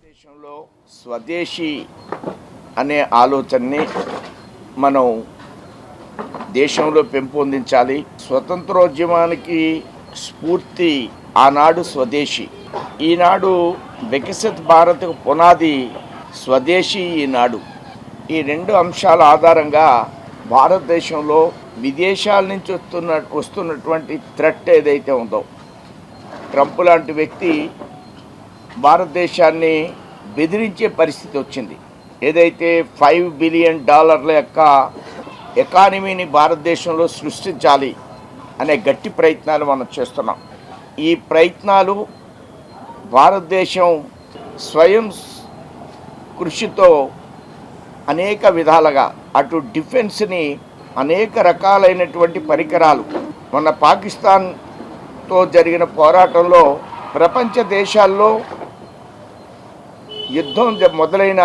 దేశంలో స్వదేశీ అనే ఆలోచనని మనం దేశంలో పెంపొందించాలి. స్వతంత్రోద్యమానికి స్ఫూర్తి ఆనాడు స్వదేశీ, ఈనాడు వికసిత్ భారత్ పునాది స్వదేశీ. ఈనాడు ఈ రెండు అంశాల ఆధారంగా భారతదేశంలో విదేశాల నుంచి వస్తున్నటువంటి థ్రెట్ ఏదైతే ఉందో, ట్రంప్ లాంటి వ్యక్తి భారతదేశాన్ని బెదిరించే పరిస్థితి వచ్చింది. ఏదైతే $5 బిలియన్ యొక్క ఎకానమీని భారతదేశంలో సృష్టించాలి అనే గట్టి ప్రయత్నాలు మనం చేస్తున్నాం. ఈ ప్రయత్నాలు భారతదేశం స్వయం కృషితో అనేక విధాలుగా అటు డిఫెన్స్ని అనేక రకాలైనటువంటి పరికరాలు, మొన్న పాకిస్తాన్తో జరిగిన పోరాటంలో ప్రపంచ దేశాల్లో యుద్ధం మొదలైన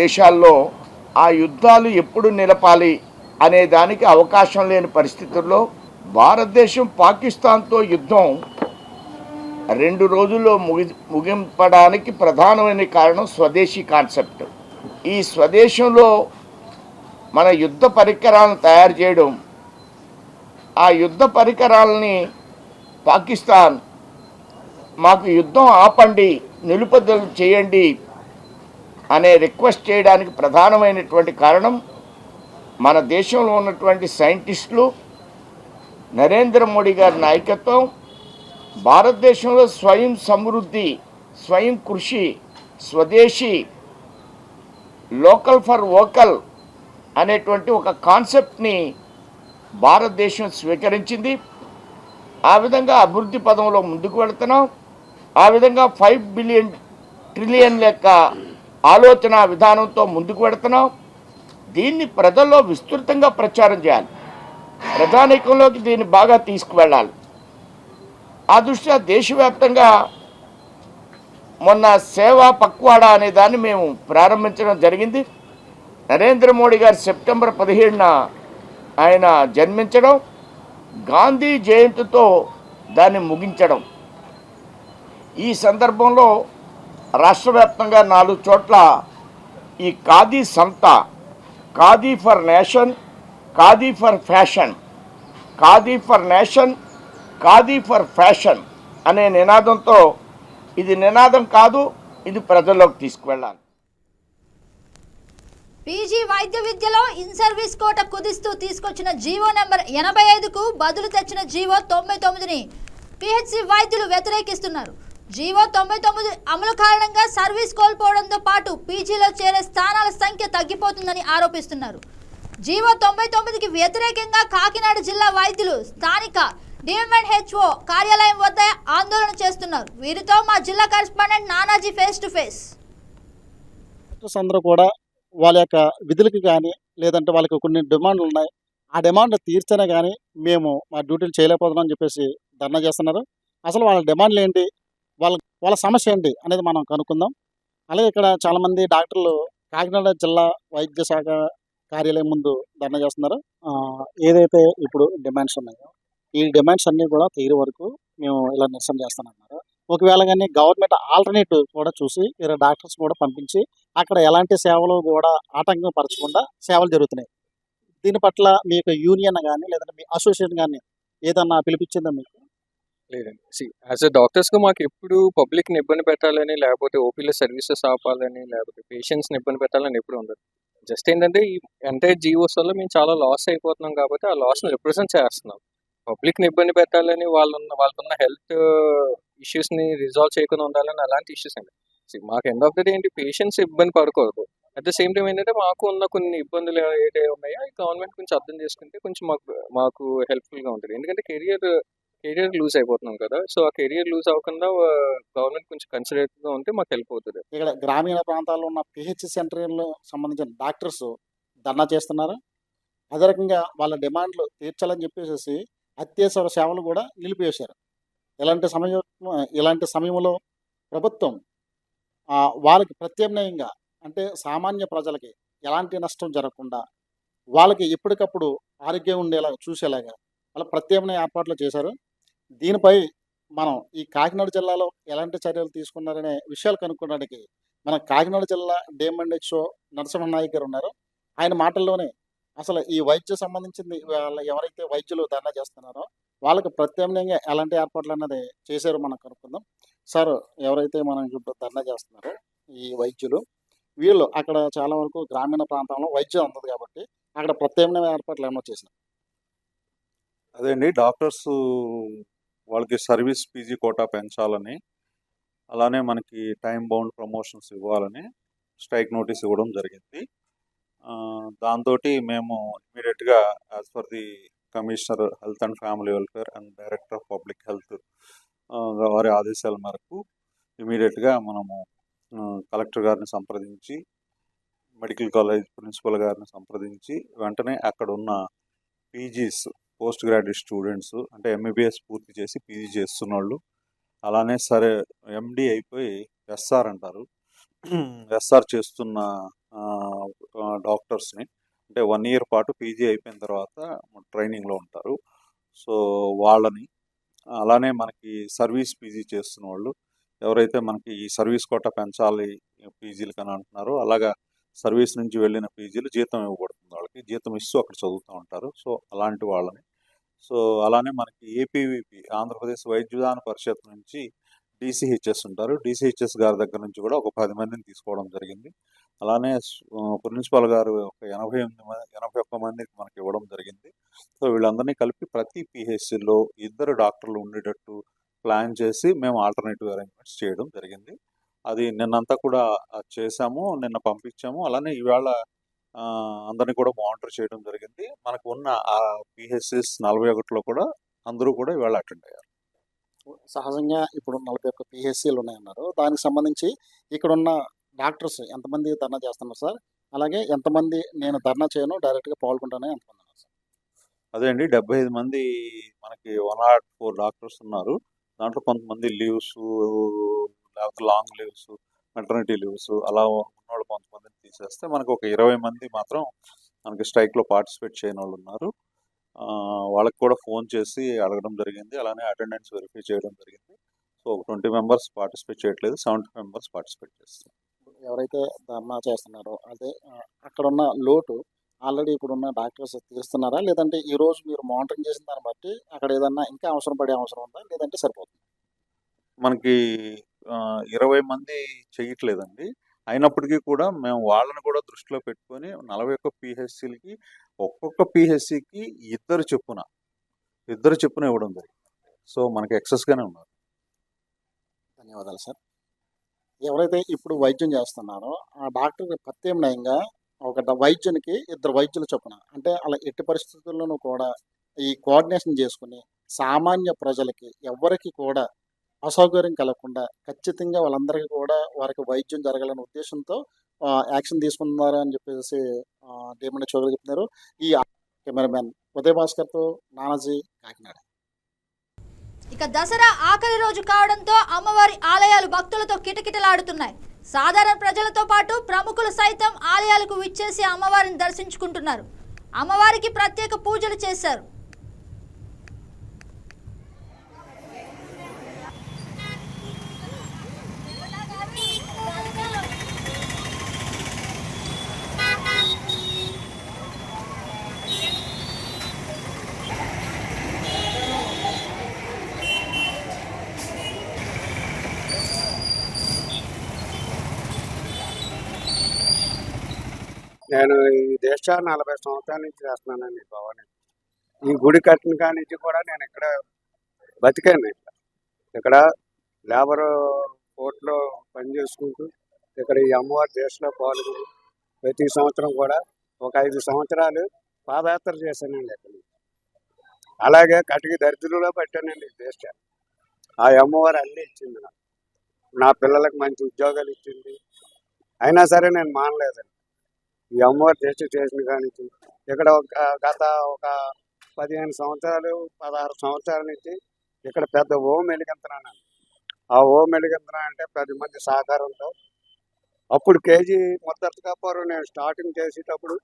దేశాల్లో ఆ యుద్ధాలు ఎప్పుడు నిలపాలి అనే దానికి అవకాశం లేని పరిస్థితుల్లో భారతదేశం పాకిస్తాన్తో యుద్ధం 2 రోజుల్లో ముగింపడానికి ప్రధానమైన కారణం స్వదేశీ కాన్సెప్ట్. ఈ స్వదేశంలో మన యుద్ధ పరికరాలను తయారు చేయడం, ఆ యుద్ధ పరికరాలని పాకిస్తాన్ మాకు యుద్ధం ఆపండి, నిలుపుదల చేయండి అనే రిక్వెస్ట్ చేయడానికి ప్రధానమైనటువంటి కారణం మన దేశంలో ఉన్నటువంటి సైంటిస్టులు, నరేంద్ర మోడీ గారి నాయకత్వం, భారతదేశంలో స్వయం సమృద్ధి, స్వయం కృషి, స్వదేశీ, లోకల్ ఫర్ వోకల్ అనేటువంటి ఒక కాన్సెప్ట్ని భారతదేశం స్వీకరించింది. ఆ విధంగా అభివృద్ధి పదంలో ముందుకు వెళుతున్నాం. ఆ విధంగా 5 ట్రిలియన్ లెక్క ఆలోచన విధానంతో ముందుకు వెళుతున్నాం. దీన్ని ప్రజల్లో విస్తృతంగా ప్రచారం చేయాలి, ప్రజానీకంలోకి దీన్ని బాగా తీసుకువెళ్ళాలి. ఆ దృష్ట్యా దేశవ్యాప్తంగా మొన్న సేవా పక్వాడా అనే దాన్ని మేము ప్రారంభించడం జరిగింది. నరేంద్ర మోడీ గారు సెప్టెంబర్ 17న ఆయన జన్మించడం, గాంధీ జయంతితో దాన్ని ముగించడం. ఈ సందర్భంలో రాష్ట్ర వ్యాప్తంగా 4 చోట్ల ఈ ఖాదీ సంత, khadi for nation, khadi for fashion, khadi for nation, khadi for fashion అనే నినాదంతో, ఇది నినాదం కాదు, ఇది ప్రజల్లోకి తీసుకువెళ్ళాలి. పీజీ వైద్య విద్యలో ఇన్ సర్వీస్ కోట కుదిస్తూ తీసుకొచ్చిన జీవో నెంబర్ 85కు బదులు తెచ్చిన జీవో 99ని పిహెచ్సి వైద్యులు వ్యతిరేకిస్తున్నారు. జీవో 99 అమలు కారణంగా సర్వీస్ కోల్పోవడంతో పాటు పీజీలో చేరే స్థానాల సంఖ్య తగ్గిపోతుందని ఆరోపిస్తున్నారు. జీవో 99కి వ్యతిరేకంగా కాకినాడ జిల్లా వైద్యులు స్థానిక డిఎంఎన్హెచ్ఓ కార్యాలయం వద్ద ఆందోళన చేస్తున్నారు. వీరితో మా జిల్లా correspondent Nanaji face to face. అందరూ కూడా వాళ్ళ యొక్క విధులకి కానీ, లేదంటే వాళ్ళకి కొన్ని డిమాండ్లు ఉన్నాయి, ఆ డిమాండ్లు తీర్చనే కానీ మేము మా డ్యూటీలు చేయలేకపోతున్నాం చెప్పేసి ధర్నా చేస్తున్నారు. అసలు వాళ్ళ డిమాండ్లు ఏంటి, వాళ్ళ సమస్య ఏంటి అనేది మనం కనుక్కుందాం. అలాగే ఇక్కడ చాలామంది డాక్టర్లు కాకినాడ జిల్లా వైద్య శాఖ కార్యాలయం ముందు ధర్నా చేస్తున్నారు. ఏదైతే ఇప్పుడు డిమాండ్స్ ఉన్నాయో ఈ డిమాండ్స్ అన్నీ కూడా తీరు వరకు మేము ఇలా నిరసన చేస్తానన్నారు. ఒకవేళ కానీ గవర్నమెంట్ ఆల్టర్నేటివ్ కూడా చూసి వేరే డాక్టర్స్ కూడా పంపించి అక్కడ ఎలాంటి సేవలు కూడా ఆటంకం పరచకుండా సేవలు జరుగుతున్నాయి. దీని పట్ల మీకు యూనియన్ కానీ లేదంటే మీ అసోసియేషన్ కానీ ఏదన్నా పిలిపించిందా మీకు? లేదండి. యాజ్ ఎ డాక్టర్స్గా మాకు ఎప్పుడు పబ్లిక్ని ఇబ్బంది పెట్టాలని, లేకపోతే ఓపీలో సర్వీసెస్ ఆపాలని, లేకపోతే పేషెంట్స్ని ఇబ్బంది పెట్టాలని ఎప్పుడు ఉండదు. జస్ట్ ఏంటంటే ఈ ఎంటైర్ జీవోస్ వల్ల మేము చాలా లాస్ అయిపోతున్నాం కాబట్టి ఆ లాస్ని రిప్రజెంట్ చేస్తున్నాం. పబ్లిక్ని ఇబ్బంది పెట్టాలని, వాళ్ళకున్న హెల్త్ ఇష్యూస్ని రిజాల్వ్ చేయకుండా ఉండాలని అలాంటి ఇష్యూస్ అండి. మాకు ఎండ్ ఆఫ్ ద డే ఏంటి, పేషెంట్స్ ఇబ్బంది పడకూడదు. అట్ ద సేమ్ టైం ఏంటంటే మాకు ఉన్న కొన్ని ఇబ్బందులు ఏదైతే ఉన్నాయో ఈ గవర్నమెంట్ కొంచెం అర్థం చేసుకుంటే కొంచెం మాకు హెల్ప్ఫుల్గా ఉంటుంది. ఎందుకంటే కెరియర్ లూజ్ అయిపోతున్నాం కదా. సో ఆ కెరియర్ లూజ్ అవ్వకుండా గవర్నమెంట్ కొంచెం కన్సిడరేటివ్గా ఉంటే మాకు హెల్ప్ అవుతుంది. ఇక్కడ గ్రామీణ ప్రాంతాల్లో ఉన్న పిహెచ్సి సెంటర్లో సంబంధించిన డాక్టర్స్ ధర్నా చేస్తున్నారు. అదే రకంగా వాళ్ళ డిమాండ్లు తీర్చాలని చెప్పేసి అత్యవసర సేవలు కూడా నిలిపివేశారు. ఇలాంటి సమయంలో ప్రభుత్వం వాళ్ళకి ప్రత్యామ్నాయంగా అంటే సామాన్య ప్రజలకి ఎలాంటి నష్టం జరగకుండా వాళ్ళకి ఎప్పటికప్పుడు ఆరోగ్యం ఉండేలాగా చూసేలాగా వాళ్ళ ప్రత్యామ్నాయ ఏర్పాట్లు చేశారు. దీనిపై మనం ఈ కాకినాడ జిల్లాలో ఎలాంటి చర్యలు తీసుకున్నారనే విషయాలు కనుక్కోవడానికి మన కాకినాడ జిల్లా డిఎంఎన్హెచ్ఓ నరసింహనాయక్ గారు ఉన్నారు. ఆయన మాటల్లోనే అసలు ఈ వైద్య సంబంధించింది ఎవరైతే వైద్యులు ధర్నా చేస్తున్నారో వాళ్ళకి ప్రత్యామ్నాయంగా ఎలాంటి ఏర్పాట్లు అన్నది చేశారో మనం కనుక్కుందాం. సార్, ఎవరైతే మనం ఇప్పుడు ధర్నా చేస్తున్నారో ఈ వైద్యులు వీళ్ళు అక్కడ చాలా వరకు గ్రామీణ ప్రాంతంలో వైద్యం అందదు కాబట్టి అక్కడ ప్రత్యామ్నాయ ఏర్పాట్లు ఏమో చేశారు. అదే అండి, డాక్టర్స్ వాళ్ళకి సర్వీస్ పీజీ కోటా పెంచాలని, అలానే మనకి టైం బౌండ్ ప్రమోషన్స్ ఇవ్వాలని స్ట్రైక్ నోటీస్ ఇవ్వడం జరిగింది. దాంతో మేము ఇమీడియట్గా as per the commissioner health and family welfare and director of public health వారి ఆదేశాల మేరకు ఇమీడియట్గా మనము కలెక్టర్ గారిని సంప్రదించి, మెడికల్ కాలేజ్ ప్రిన్సిపల్ గారిని సంప్రదించి వెంటనే అక్కడ ఉన్న పీజీస్ పోస్ట్ గ్రాడ్యుయేట్ స్టూడెంట్స్ అంటే ఎంబీబీఎస్ పూర్తి చేసి పీజీ చేస్తున్న వాళ్ళు, అలానే సరే ఎండి అయిపోయి ఎస్ఆర్ అంటారు, ఎస్ఆర్ చేస్తున్న డాక్టర్స్ని అంటే 1 year పాటు పీజీ అయిపోయిన తర్వాత ట్రైనింగ్లో ఉంటారు. సో వాళ్ళని, అలానే మనకి సర్వీస్ పీజీ చేస్తున్న వాళ్ళు ఎవరైతే మనకి ఈ సర్వీస్ కోటా పెంచాలి పీజీలు కానీ అంటున్నారో, అలాగా సర్వీస్ నుంచి వెళ్ళిన పీజీలు జీతం ఇవ్వబడుతుంది, వాళ్ళకి జీతం ఇస్తూ అక్కడ చదువుతూ ఉంటారు. సో అలాంటి వాళ్ళని, సో అలానే మనకి ఏపీవీపీ ఆంధ్రప్రదేశ్ వైద్య విధాన పరిషత్ నుంచి డీసీహెచ్ఎస్ ఉంటారు, డీసీహెచ్ఎస్ గారి దగ్గర నుంచి కూడా ఒక 10 మందిని తీసుకోవడం జరిగింది. అలానే ప్రిన్సిపాల్ గారు ఒక 81 మందికి మనకి ఇవ్వడం జరిగింది. సో వీళ్ళందరినీ కలిపి ప్రతి పిహెచ్సిలో 2 డాక్టర్లు ఉండేటట్టు ప్లాన్ చేసి మేము ఆల్టర్నేటివ్ అరేంజ్మెంట్స్ చేయడం జరిగింది. అది నిన్నంతా కూడా చేశాము, నిన్న పంపించాము. అలానే ఈవేళ అందరినీ కూడా మానిటర్ చేయడం జరిగింది. మనకు ఉన్న ఆ పిహెచ్సిస్ 41లో కూడా అందరూ కూడా ఈవేళ అటెండ్ అయ్యారు. సహజంగా ఇప్పుడు 41 పిహెచ్సిలు ఉన్నాయన్నారు. దానికి సంబంధించి ఇక్కడ ఉన్న డాక్టర్స్ ఎంతమంది ధర్నా చేస్తున్నారు సార్? అలాగే ఎంతమంది నేను ధర్నా చేయను డైరెక్ట్గా పాల్గొంటానని ఎంతమంది ఉన్నారు సార్? అదే అండి, 75 మంది మనకి 104 డాక్టర్స్ ఉన్నారు. దాంట్లో కొంతమంది లీవ్స్, లేకపోతే లాంగ్ లీవ్స్, మెటర్నిటీ లీవ్స్ అలా ఉన్నవాళ్ళు కొంతమందిని తీసేస్తే మనకు ఒక 20 మంది మాత్రం మనకి స్ట్రైక్లో పార్టిసిపేట్ చేయని వాళ్ళు ఉన్నారు. వాళ్ళకి కూడా ఫోన్ చేసి అడగడం జరిగింది, అలానే అటెండెన్స్ వెరిఫై చేయడం జరిగింది. సో 20 మెంబర్స్ పార్టిసిపేట్ చేయట్లేదు, 70 మెంబర్స్ పార్టిసిపేట్ చేస్తారు. ఎవరైతే ధర్నా చేస్తున్నారో అదే అక్కడ ఉన్న లోటు ఆల్రెడీ ఇప్పుడున్న డాక్టర్స్ తీరుస్తున్నారా, లేదంటే ఈ రోజు మీరు మానిటరింగ్ చేసిన దాన్ని బట్టి అక్కడ ఏదన్నా ఇంకా అవసరం పడే అవసరం ఉందా, లేదంటే సరిపోతుంది? మనకి 20 మంది చేయట్లేదండి. అయినప్పటికీ కూడా మేము వాళ్ళని కూడా దృష్టిలో పెట్టుకొని 41 పిహెచ్సిలకి ఒక్కొక్క పిహెచ్సికి 2 చొప్పున ఇవ్వడం జరిగింది. సో మనకి ఎక్సెస్గానే ఉన్నారు. ధన్యవాదాలు సార్. ఎవరైతే ఇప్పుడు వైద్యం చేస్తున్నారో ఆ డాక్టర్ ప్రత్యామ్నాయంగా ఒక వైద్యునికి 2 వైద్యులు చొప్పున అంటే అలా ఎట్టి పరిస్థితుల్లోనూ కూడా ఈ కోఆర్డినేషన్ చేసుకుని సామాన్య ప్రజలకి ఎవరికి కూడా అసౌకర్యం కలగకుండా ఖచ్చితంగా వాళ్ళందరికీ కూడా వారికి వైద్యం జరగాలనే ఉద్దేశంతో యాక్షన్ తీసుకున్నారు అని చెప్పేసి డిఎంఎన్హెచ్ఓ చౌదరి చెప్తున్నారు. ఈ కెమెరామెన్ ఉదయ్ భాస్కర్తో నానాజీ, కాకినాడ. ఇక దసరా ఆఖరి రోజు కావడంతో అమ్మవారి ఆలయాలు భక్తులతో కిటకిటలాడుతున్నాయి. సాధారణ ప్రజలతో పాటు ప్రముఖులు సైతం ఆలయాలకు విచ్చేసి అమ్మవారిని దర్శించుకుంటున్నారు. అమ్మవారికి ప్రత్యేక పూజలు చేశారు. నేను ఈ దేశం 40 సంవత్సరాల నుంచి చేస్తున్నానండి భవాని. ఈ గుడి కట్టిన కాడి నుంచి కూడా నేను ఇక్కడ బతికాను. ఇక్కడ లేబర్ కోర్టులో పని చేసుకుంటూ ఇక్కడ ఈ అమ్మవారి దేశంలో పాల్గొని ప్రతి సంవత్సరం కూడా ఒక 5 సంవత్సరాలు పాదయాత్ర చేశానండి ఇక్కడ. అలాగే కటికి దరిద్రులో పెట్టానండి దేశం. ఆ అమ్మవారు అన్నీ ఇచ్చింది నాకు. నా పిల్లలకు మంచి ఉద్యోగాలు ఇచ్చింది. అయినా సరే నేను మానలేదండి. ఈ అమ్మవారి దేశ చేసిన కానీ ఇక్కడ గత ఒక 15 సంవత్సరాలు 16 సంవత్సరాల నుంచి ఇక్కడ పెద్ద ఓం వెలిగంతనా. ఆ ఓం వెలిగంతన అంటే 10 మంది సహకారంతో అప్పుడు కేజీ ముద్దతు కప్పారు నేను స్టార్టింగ్ చేసేటప్పుడు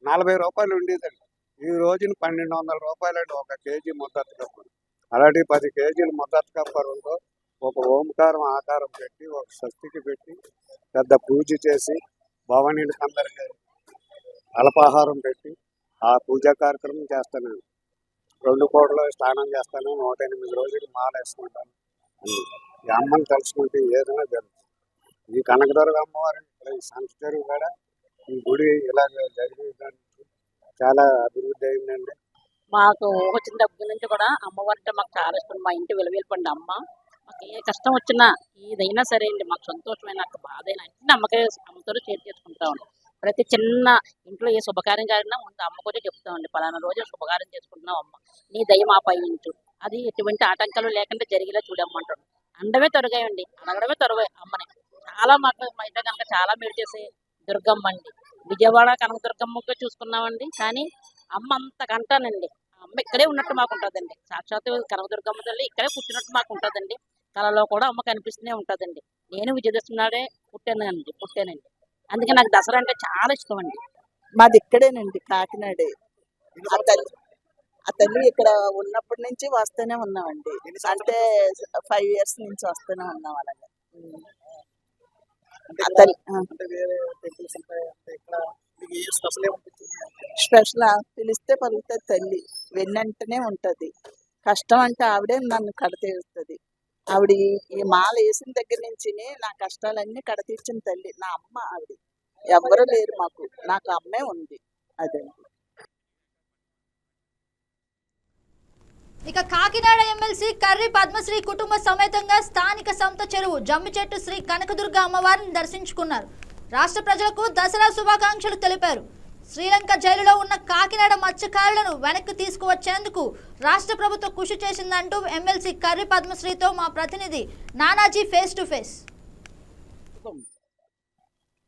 40 రూపాయలు ఉండేదండి. ఈ రోజున 1200 రూపాయలండి ఒక కేజీ ముద్దతు కప్పారు. అలాంటి 10 కేజీలు ముద్దతు కప్పారుతో ఒక ఓంకారం ఆకారం పెట్టి ఒక స్వస్తికి పెట్టి పెద్ద పూజ చేసి భవానీలకు అందరికీ అల్పాహారం పెట్టి ఆ పూజా కార్యక్రమం చేస్తాను. 2 పూటలు స్నానం చేస్తాను. 108 రోజులు మాల వేసుకుంటాను. ఈ అమ్మని తలుచుకుంటే ఏదైనా జరుగుతుంది. ఈ కనకదుర్గ అమ్మవారి ఈ సంత చెరువు కూడా ఈ గుడి ఇలా జరిగేదానికి చాలా అభివృద్ధి అయిందండి. మాకు వచ్చిన దగ్గర నుంచి కూడా అమ్మవారు అంటే మాకు చాలా ఇష్టం. మా ఇంటి విలువెళ్ళిపోండి అమ్మ. మాకు ఏ కష్టం వచ్చినా ఏదైనా సరే అండి, మాకు సంతోషమైన నాకు బాధ అయినా అన్ని అమ్మకే అమ్మతో షేర్ చేసుకుంటామండి. ప్రతి చిన్న ఇంట్లో ఏ శుభకార్యం జరిగినా ముందు అమ్మ కూడా చెప్తామండి, పలానా రోజు శుభకార్యం చేసుకుంటున్నాం అమ్మ, నీ దయ మా పై ఉంచు, అది ఎటువంటి ఆటంకాలు లేకుండా జరిగేలా చూడమ్మంటాడు. అండమే తొరగాయండి, అడగడమే తొరగా అమ్మని. చాలా మాకు మా ఇంట్లో కనుక చాలా మేలు చేసే దుర్గమ్మ అండి. విజయవాడ కనకదుర్గమ్మగా చూసుకున్నామండి, కానీ అమ్మ అంతకంటానండి. అమ్మ ఇక్కడే ఉన్నట్టు మాకు ఉంటుందండి. సాక్షాత్ కనకదుర్గమ్మ తల్లి ఇక్కడే కూర్చున్నట్టు మాకు ఉంటుందండి. కళలో కూడా అమ్మ కనిపిస్తూనే ఉంటుందండి. నేను విజయదశమి నాడే పుట్టానండి. అందుకే నాకు దసరా అంటే చాలా ఇష్టం అండి. మాది ఇక్కడేనండి, కాకినాడే. ఆ తల్లి ఇక్కడ ఉన్నప్పటి నుంచి వస్తూనే ఉన్నామండి. అంటే 5 years నుంచి వస్తూనే ఉన్నాం అలాగే. స్పెషల్ పిలిస్తే పలుకుతుంది తల్లి, వెన్నంటనే ఉంటది. కష్టం అంటే ఆవిడే నన్ను కడతీరుస్తుంది. ఆవిడ ఈ మాల వేసిన దగ్గర నుంచి నా కష్టాలన్నీ కడతీర్చిన తల్లి నా అమ్మ. ఆవిడ ఎవ్వరూ లేరు మాకు, నాకు అమ్మే ఉంది. అదండి. ఇక కాకినాడ ఎమ్మెల్సీ కర్రి పద్మశ్రీ కుటుంబ సమేతంగా స్థానిక సంత చెరువు జమ్మిచెట్టు శ్రీ కనకదుర్గ అమ్మవారిని దర్శించుకున్నారు. రాష్ట్ర ప్రజలకు దసరా శుభాకాంక్షలు తెలిపారు. శ్రీలంక జైలులో ఉన్న కాకినాడ మత్స్యకారులను వెనక్కి తీసుకువచ్చేందుకు రాష్ట్ర ప్రభుత్వం కృషి చేసిందంటూ ఎమ్మెల్సీ కర్రి పద్మశ్రీతో మా ప్రతినిధి Nanaji face to face.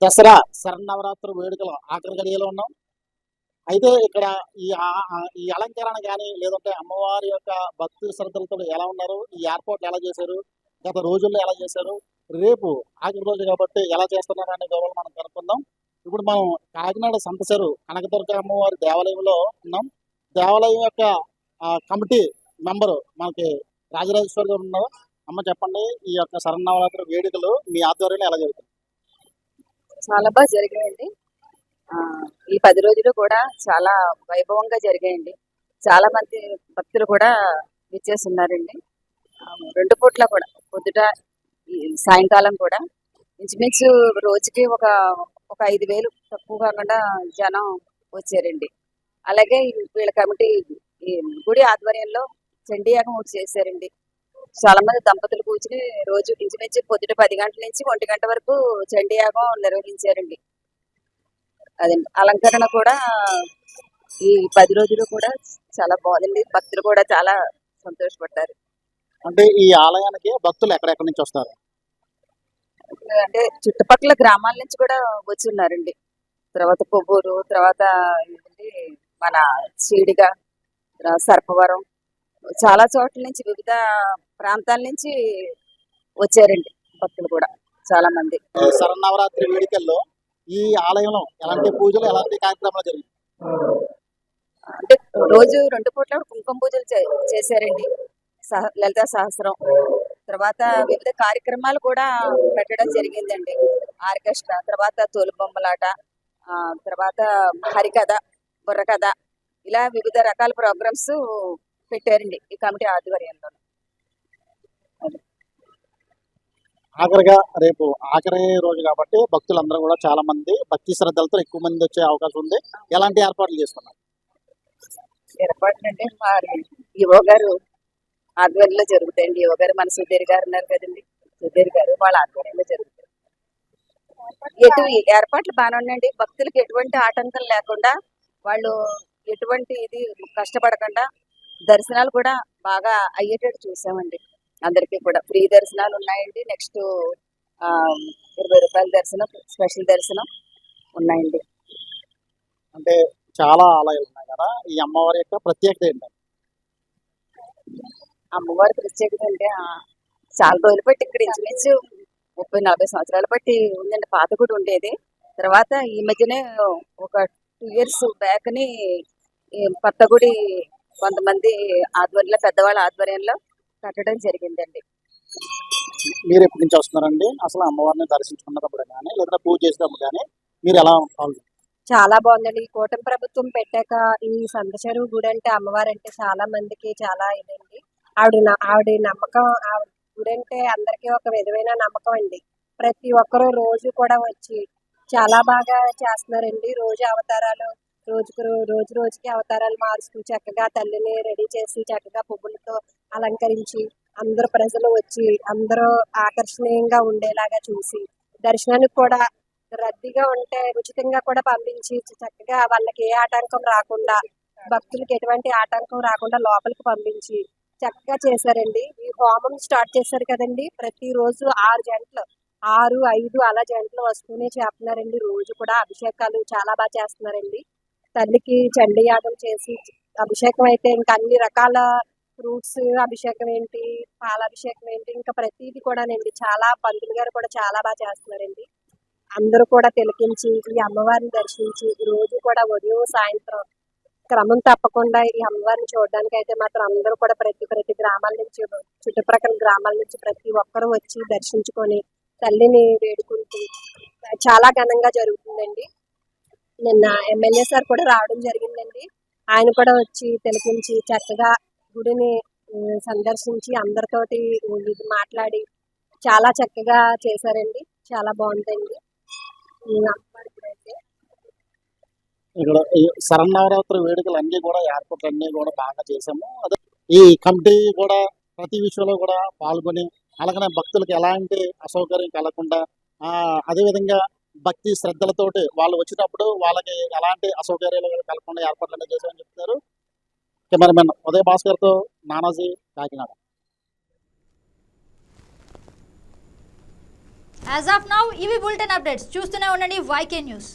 Dasara Sharannavaratri వేడుకలు ఆఖరి గడియలో ఉన్నాం. అయితే ఇక్కడ ఈ అలంకరణ కానీ లేదంటే అమ్మవారి యొక్క భక్తి శ్రద్ధలతో ఎలా ఉన్నారు, ఈ ఏర్పాట్లు ఎలా చేశారు, గత రోజుల్లో ఎలా చేశారు, రేపు ఆఖరి రోజు కాబట్టి ఎలా చేస్తున్నారు అనే గౌరవం మనం కనుక్కుందాం. ఇప్పుడు మనం కాకినాడ సంత చెరువు కనకదుర్గ అమ్మవారి దేవాలయంలో ఉన్నాం. దేవాలయం యొక్క కమిటీ మెంబరు మనకి రాజరాజేశ్వరి గారు ఉన్నారు. అమ్మ చెప్పండి, ఈ యొక్క శరన్నవరాత్రి వేడుకలు మీ ఆధ్వర్యంలో ఎలా జరుగుతుంది? చాలా బాగా జరిగాయండి. ఈ 10 రోజులు కూడా చాలా వైభవంగా జరిగాయండి. చాలా మంది భక్తులు కూడా విచ్చేస్తున్నారండి. 2 పూట్ల కూడా, పొద్దుట సాయంకాలం కూడా ఇంచుమించు రోజుకి ఒక 5,000 తక్కువ కాకుండా జనం వచ్చారండి. అలాగే వీళ్ళ కమిటీ ఈ గుడి ఆధ్వర్యంలో చండీయాగం ఒకటి చేశారండి. చాలా మంది దంపతులు కూర్చుని రోజు ఇంచుమించు పొద్దుట 10 గంటల నుంచి 1 గంట వరకు చండీయాగం నిర్వహించారండి. అదండి. అలంకరణ కూడా ఈ 10 రోజులు కూడా చాలా బాగుందండి. భక్తులు కూడా చాలా సంతోషపడ్డారు. అంటే ఈ ఆలయానికి భక్తులు ఎక్కడెక్కడి నుంచి వస్తారు? అంటే చుట్టుపక్కల గ్రామాల నుంచి కూడా వచ్చి ఉన్నారండి. తర్వాత కొవ్వూరు, తర్వాత మన చీడిగా, సర్పవరం, చాలా చోట్ల నుంచి వివిధ ప్రాంతాల నుంచి వచ్చారండి భక్తులు కూడా చాలా మంది. శరన్నవరాత్రి వేడుకల్లో ఈ ఆలయంలో ఎలాంటి పూజలు, ఎలాంటి కార్యక్రమాలు జరిగాయి? అంటే రోజు 2 పూట్ల కుంకుమ పూజలు చేశారండి. లలితా సహస్రం, తర్వాత వివిధ కార్యక్రమాలు కూడా పెట్టడం జరిగిందండి. ఆర్కెస్ట్రా, తర్వాత తోలుబొమ్మలాట, తర్వాత హరికథ, బుర్రకథ, ఇలా వివిధ రకాల ప్రోగ్రామ్స్ పెట్టారండి ఈ కమిటీ ఆధ్వర్యంలో. ఆఖరిగా రేపు ఆఖరి రోజు కాబట్టి భక్తులందరూ కూడా చాలా మంది భక్తి శ్రద్ధలతో ఎక్కువ మంది వచ్చే అవకాశం ఉంది. ఎలాంటి ఏర్పాట్లు చేస్తున్నారు? ఏర్పాట్లు అంటే మరి యువ గారు ఆధ్వర్యంలో జరుగుతాయండి. యువ గారు మన సుధీర్ గారు ఉన్నారు కదండి, సుధీర్ గారు వాళ్ళ ఆధ్వర్యంలో జరుగుతాయి. ఏర్పాట్లు బాగానే ఉన్నాయండి. భక్తులకు ఎటువంటి ఆటంకం లేకుండా, వాళ్ళు ఎటువంటి ఇది కష్టపడకుండా దర్శనాలు కూడా బాగా అయ్యేటట్టు చూసామండి. అందరికీ కూడా ఫ్రీ దర్శనాలు ఉన్నాయండి. నెక్స్ట్ 20 రూపాయల దర్శనం, స్పెషల్ దర్శనం ఉన్నాయండి. అంటే చాలా ఆలయాలు ఉన్నాయి కదా, ఈ అమ్మవారి యొక్క ప్రత్యేకత ఏంటంటే? అమ్మవారి ప్రత్యేకత అంటే చాలా రోజులు బట్టి ఇక్కడ ఇంచుమించు 30-40 సంవత్సరాలు బట్టి ఉందండి. పాత గుడి ఉండేది. తర్వాత ఈ మధ్యనే ఒక 2 years బ్యాక్ని కొత్త గుడి కొంతమంది ఆధ్వర్యంలో, పెద్దవాళ్ళ ఆధ్వర్యంలో కట్టడం జరిగిందండి. మీరు ఎప్పటి నుంచి వస్తున్నారండి? అసలు అమ్మవారిని దర్శించుకున్నప్పుడు కానీ లేదా పూజ చేసేటప్పుడు కానీ మీరు ఎలా పాల్గొన్నారు? చాలా బాగుందండి. ఈ కూటమి ప్రభుత్వం పెట్టాక ఈ సంతచెరువు గుడి అంటే అమ్మవారు అంటే చాలా మందికి చాలా ఇదండి. ఆవిడ నమ్మకం, ఆవిడ గుడి అంటే అందరికీ ఒక విధమైన నమ్మకం అండి. ప్రతి ఒక్కరూ రోజు కూడా వచ్చి చాలా బాగా చేస్తున్నారండి. రోజు అవతారాలు, రోజుకి అవతారాలు మారుస్తూ చక్కగా తల్లిని రెడీ చేసి చక్కగా పువ్వులతో అలంకరించి అందరూ ప్రజలు వచ్చి అందరూ ఆకర్షణీయంగా ఉండేలాగా చూసి, దర్శనానికి కూడా రద్దీగా ఉంటే ఉచితంగా కూడా పంపించి చక్కగా వాళ్ళకి ఏ ఆటంకం రాకుండా, భక్తులకి ఎటువంటి ఆటంకం రాకుండా లోపలికి పంపించి చక్కగా చేశారండి. ఈ హోమం స్టార్ట్ చేశారు కదండి. ప్రతిరోజు 6 గంటలు, 6, 5 అలా గంటలు వస్తూనే చేస్తున్నారండి. రోజు కూడా అభిషేకాలు చాలా బాగా చేస్తున్నారండి. తల్లికి చండీ యాగం చేసి అభిషేకం అయితే ఇంకా అన్ని రకాల ఫ్రూట్స్ అభిషేకం ఏంటి, పాల అభిషేకం ఏంటి, ఇంకా ప్రతిదీ కూడానండి. చాలా పంతులు గారు కూడా చాలా బాగా చేస్తున్నారండి. అందరూ కూడా తిలకించి ఈ అమ్మవారిని దర్శించి రోజు కూడా ఉదయం సాయంత్రం క్రమం తప్పకుండా ఈ అమ్మవారిని చూడడానికి అయితే మాత్రం అందరూ కూడా ప్రతి గ్రామాల నుంచి, చుట్టుప్రక్కల గ్రామాల నుంచి ప్రతి ఒక్కరూ వచ్చి దర్శించుకొని తల్లిని వేడుకుంటూ చాలా ఘనంగా జరుగుతుందండి. నిన్న ఎమ్మెల్యే సార్ కూడా రావడం జరిగిందండి. ఆయన కూడా వచ్చి తిలకించి చక్కగా గుడిని సందర్శించి అందరితోటి మాట్లాడి చాలా చక్కగా చేశారండి. చాలా బాగుందండి. ఇక్కడ ఈ శరన్నవరాత్రి వేడుకలు అన్నీ కూడా ఏర్పాట్లు అన్నీ కూడా బాగా చేసాము. అదే ఈ కమిటీ కూడా ప్రతి విషయంలో కూడా పాల్గొని అలాగనే భక్తులకు ఎలాంటి అసౌకర్యం కలగకుండా అదేవిధంగా భక్తి శ్రద్ధలతోటి వాళ్ళు వచ్చినప్పుడు వాళ్ళకి ఎలాంటి అసౌకర్యాలు కలగకుండా ఏర్పాట్లు అన్నీ చేశామని చెప్తున్నారు. కెమెరామెన్ ఉదయ భాస్కర్తో Nanaji, Kakinada. As of now ఇవి బులెటిన్ అప్డేట్స్. చూస్తూనే ఉండండి YK న్యూస్.